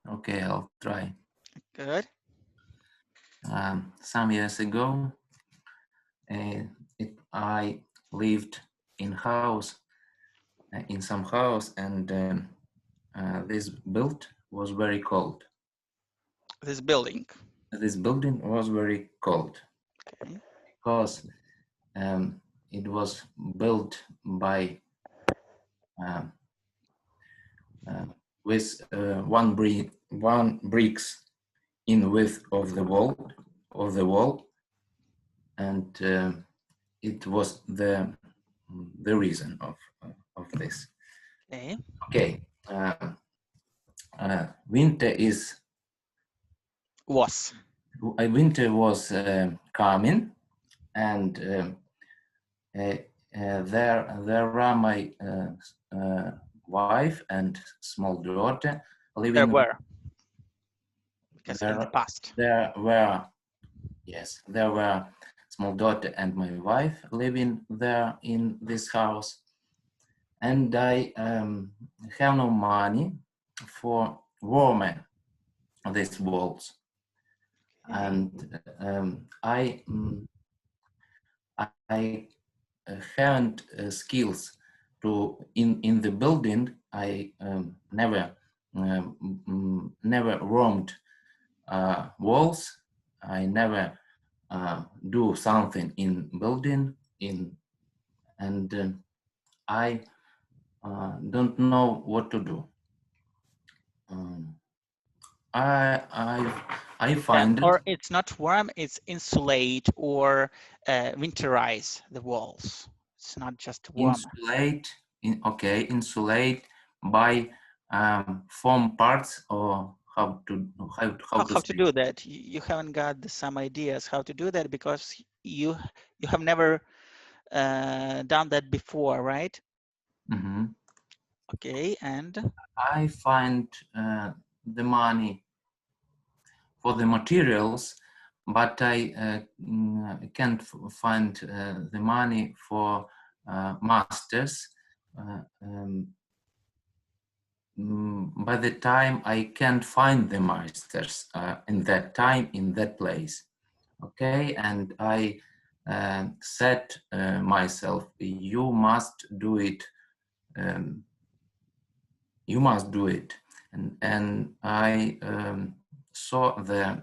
Okay, I'll try. Good. Some years ago, I lived in some house, and this build was very cold. This building. this building was very cold Okay. because it was built by with one bricks in width of the wall, and it was the reason of this. Okay. Okay, winter was coming, and there were my wife and small daughter living. There were. Because in the past. There were small daughter and my wife living there in this house, and I have no money for warming these walls, and I haven't skills to in the building. I never warmed walls. I never do something in building and I don't know what to do. I find or it's not warm, it's insulate or winterize the walls. It's not just warm. Insulate by foam parts, or how to do that. You haven't got some ideas how to do that because you have never done that before, right? Mm-hmm. Okay, and I find the money for the materials, but I can't find the money for masters. By the time I can't find the masters in that time, in that place. Okay, and I said myself, you must do it. You must do it, and I saw the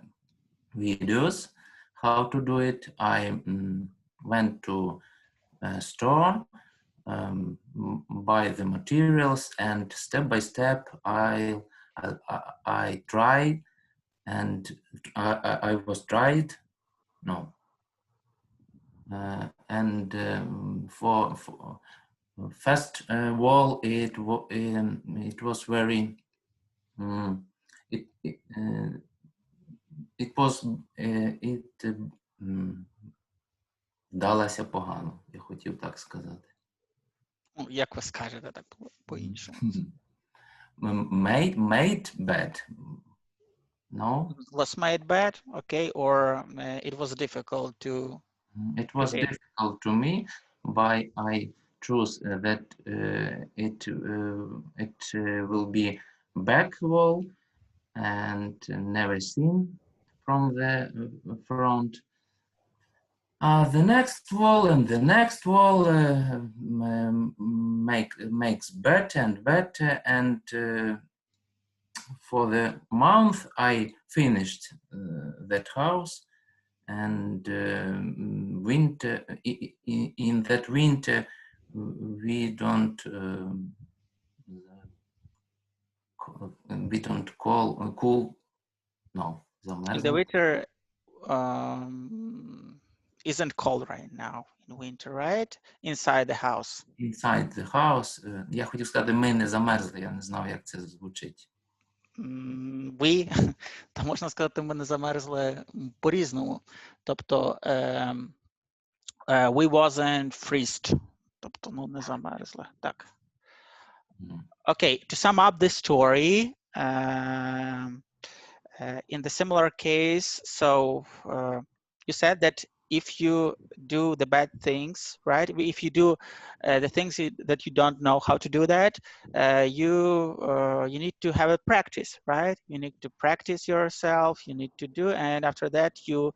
videos how to do it. I went to a store, buy the materials, and step by step I tried, and I was tried. No. And for first wall, it was very it was далося погано, я хотів так сказати. Як ви скажете так по-іншому? Made bad. No? Was made bad, okay, or it was difficult to... It was difficult to me, but I choose that it will be back wall and never seen from the front. The next wall and the next wall makes better and better, and for the month I finished that house. And winter, in that winter, we don't cool. No, the winter isn't cold right now in winter, right? Inside the house. Inside the house. Я хотів сказати, ми не замерзли, я не знав, як це звучить. Та можна сказати, ми не замерзли по-різному. Тобто, we wasn't freezed. Тобто, ну, не замерзли. Так. Okay, to sum up this story, in the similar case, so you said that if you do the bad things, right? If you do the things that you don't know how to do that, you need to have a practice, right? You need to practice yourself. You need to do, and after that, you'll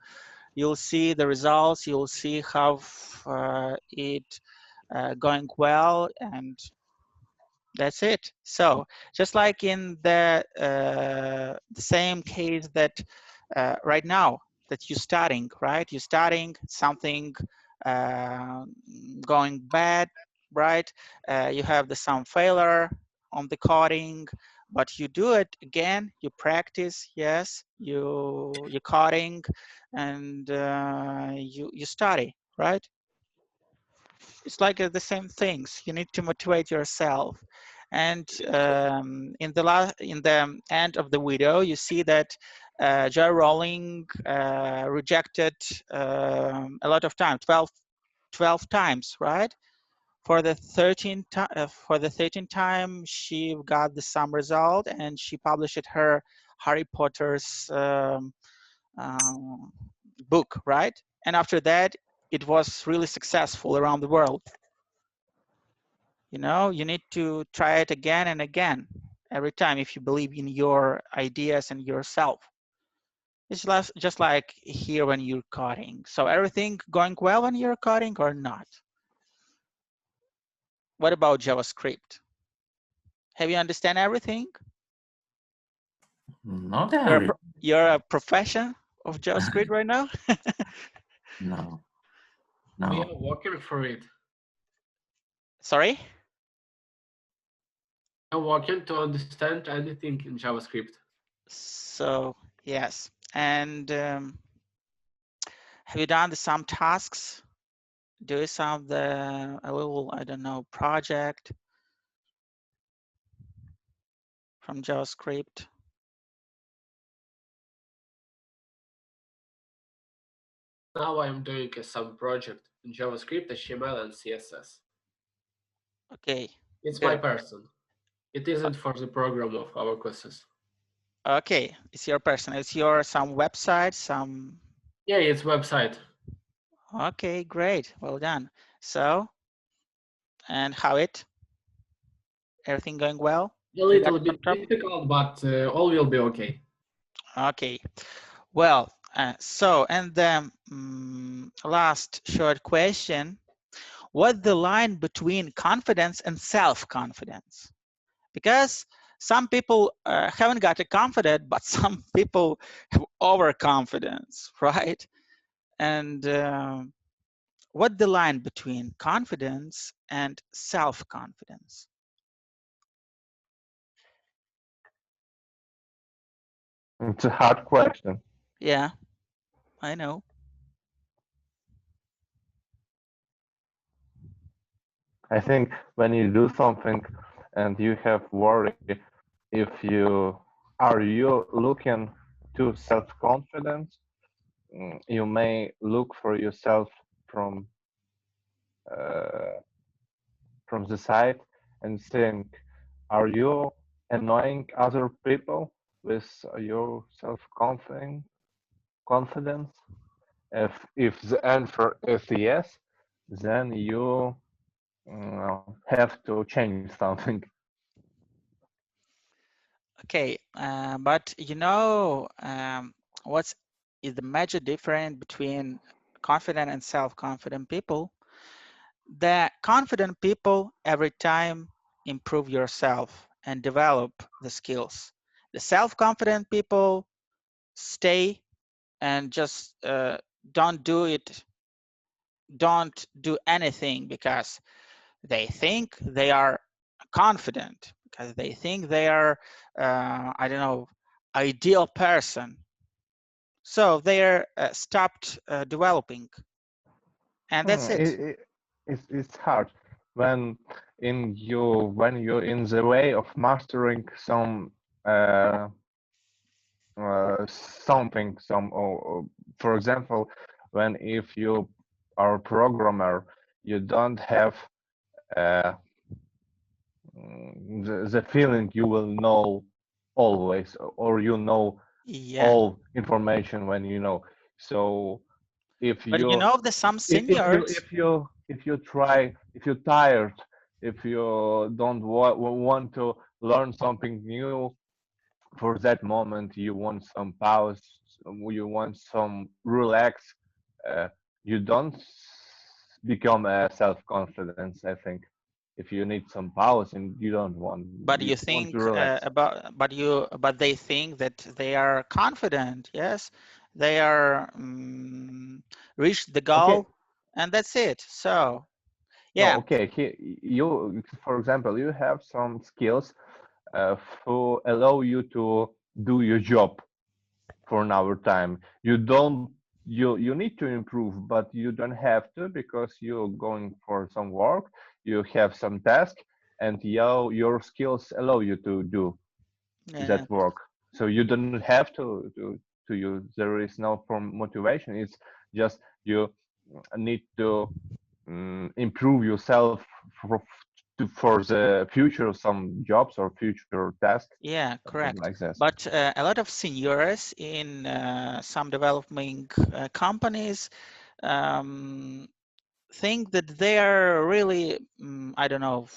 see the results. You'll see how it going well, and that's it. So just like in the same case that right now that you're studying, right? You're studying something going bad, right? You have some failure on the coding, but you do it again. You practice, yes. You coding, and you study, right? It's like the same things. You need to motivate yourself. And in the end of the video, you see that Joe Rowling rejected a lot of time, 12 times, right? For the 13th time, she got the same result, and she published her Harry Potter's book, right? And after that, it was really successful around the world. You know, you need to try it again and again every time if you believe in your ideas and yourself. It's just like here when you're coding. So everything going well when you're coding or not? What about JavaScript? Have you understand everything? Not every. You're a profession of JavaScript right now? No. We No. are working for it. Sorry? I'm working to understand anything in JavaScript. So, yes. And have you done some tasks? Do some a little, I don't know, project from JavaScript? Now I'm doing some project in JavaScript, HTML, and CSS. Okay. It's good. my person. It isn't for the program of our classes. Okay, it's your person. It's your some website, some. Yeah, it's website. Okay, great. Well done. So, and how it? Everything going well? A little bit difficult, but all will be okay. Okay. Well, so, and the last short question. What's the line between confidence and self-confidence? Because some people haven't got a confidence, but some people have overconfidence, right? And what's the line between confidence and self-confidence? It's a hard question. Yeah, I know. I think when you do something and you have worry, if you are you looking to self-confidence, you may look for yourself uh, from the side and think, are you annoying other people with your confidence? If the answer is yes, then you have to change something. Okay, but you know, what's is the major difference between confident and self-confident people? The confident people every time improve yourself and develop the skills. The self-confident people stay and just don't do anything because they think they are confident, because they think they are, I don't know, ideal person. So they're stopped developing, and that's it. It's hard when when you're in the way of mastering some uh, something for example, when if you are a programmer, you don't have uh, the feeling you will know always, or you know Yeah, all information when you know. So if but you you know, there's some seniors. if you try, if you're tired, if you don't want to learn something new, for that moment you want some pause, you want some relax, uh, you don't become a self-confidence, I think. if you need some pause and you don't want, But you you want to think relax. but they think that they are confident, yes, they are reached the Okay. goal, and that's it. So No, yeah, okay. You, for example, you have some skills who allow you to do your job for an hour time. You don't, you need to improve, but you don't have to because you're going for some work. You have some task, and your skills allow you to do yeah, that work. So you don't have to use. There is no form motivation. It's just you need to improve yourself for the future, some jobs or future tasks, yeah, something correct. like this. But a lot of seniors in some developing companies think that they are really, I don't know,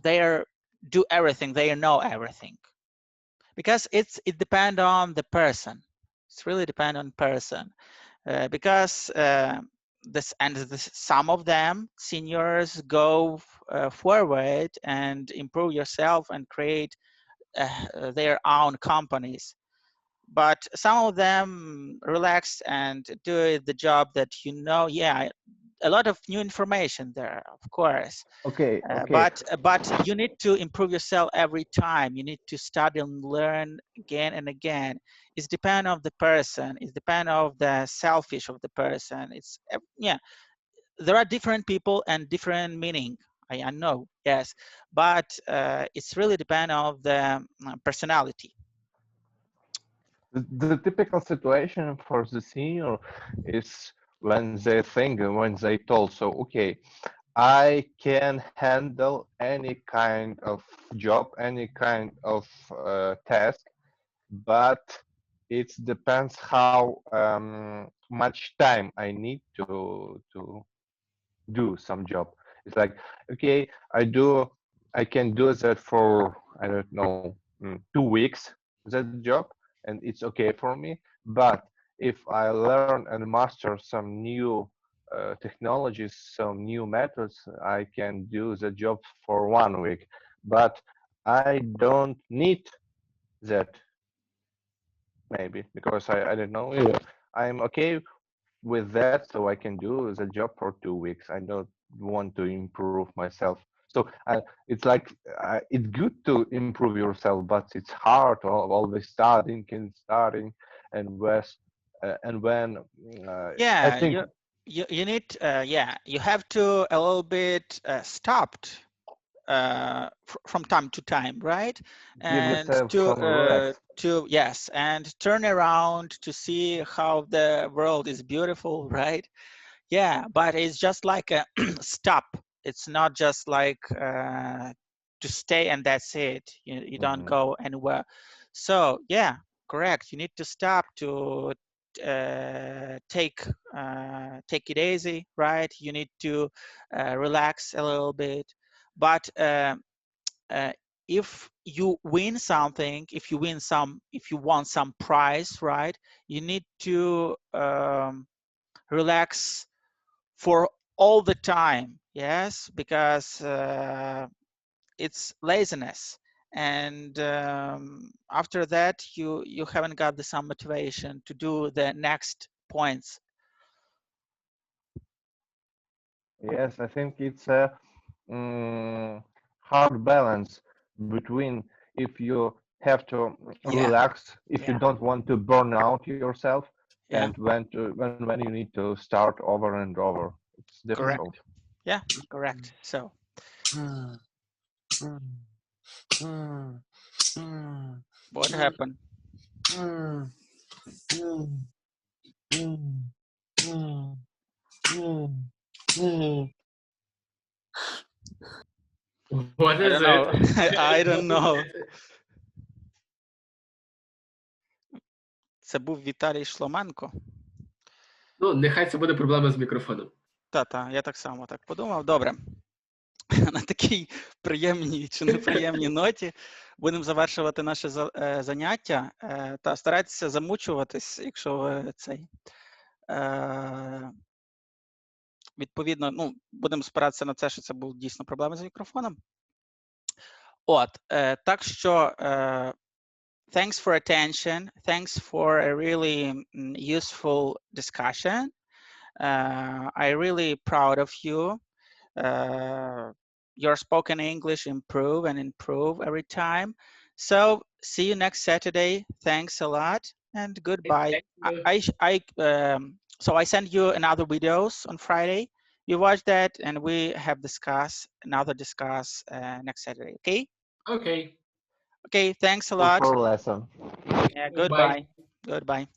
they are do everything, they know everything, because it depends on the person. It's really depend on person, because some of them seniors go forward and improve yourself and create their own companies, but some of them relax and do the job that yeah, a lot of new information there, of course. Okay, okay. But you need to improve yourself every time. You need to study and learn again and again. It's depend of the person. It's depend of the selfish of the person. Yeah. There are different people and different meaning. I know, yes, but it's really depend of the personality. The typical situation for the senior is when they think, when they told, so okay, I can handle any kind of job, any kind of task, but it depends how much time I need to do some job. It's like, okay, I can do that for, I don't know, 2 weeks, that job, and it's okay for me. But if I learn and master some new technologies, some new methods, I can do the job for 1 week. But I don't need that, maybe, because I don't know. I'm okay with that, so I can do the job for 2 weeks. I don't want to improve myself. So it's like it's good to improve yourself, but it's hard always starting and when I Yeah, think you need yeah, you have to a little bit stopped from time to time, right? give And yourself some relax. to yes, and turn around to see how the world is beautiful, right? Yeah, but it's just like a stop. It's not just like to stay and that's it. You don't Mhm. go anywhere. So yeah, correct. You need to stop to take it easy, right? You need to relax a little bit. But uh, if you win something, if you want some prize, right? You need to relax for all the time, yes, because it's laziness, and after that you haven't got the some motivation to do the next points. Yes, I think it's a hard balance between if you have to Yeah, relax, if you yeah, don't want to burn out yourself, yeah, and when you need to start over and over. It's difficult. correct. Yeah, correct. So what happened? What I is don't it? know. I don't know. Це був Віталій Шломенко. Ну, нехай це буде проблема з мікрофоном. Та, я так само так подумав. Добре. На такій приємній чи неприємній ноті будемо завершувати наше заняття. Та старайтеся замучуватись, якщо ви цей відповідно, ну, будемо спиратися на це, що це був дійсно проблеми з мікрофоном. От, так що, thanks for attention. Thanks for a really useful discussion. I'm really proud of you. Your spoken English improve and improve every time. So see you next Saturday. Thanks a lot and goodbye. So I send you another videos on Friday. You watch that and we have another discuss next Saturday. Okay. Okay. Okay. Thanks a For lot. lesson. Yeah. Goodbye. Goodbye. Goodbye.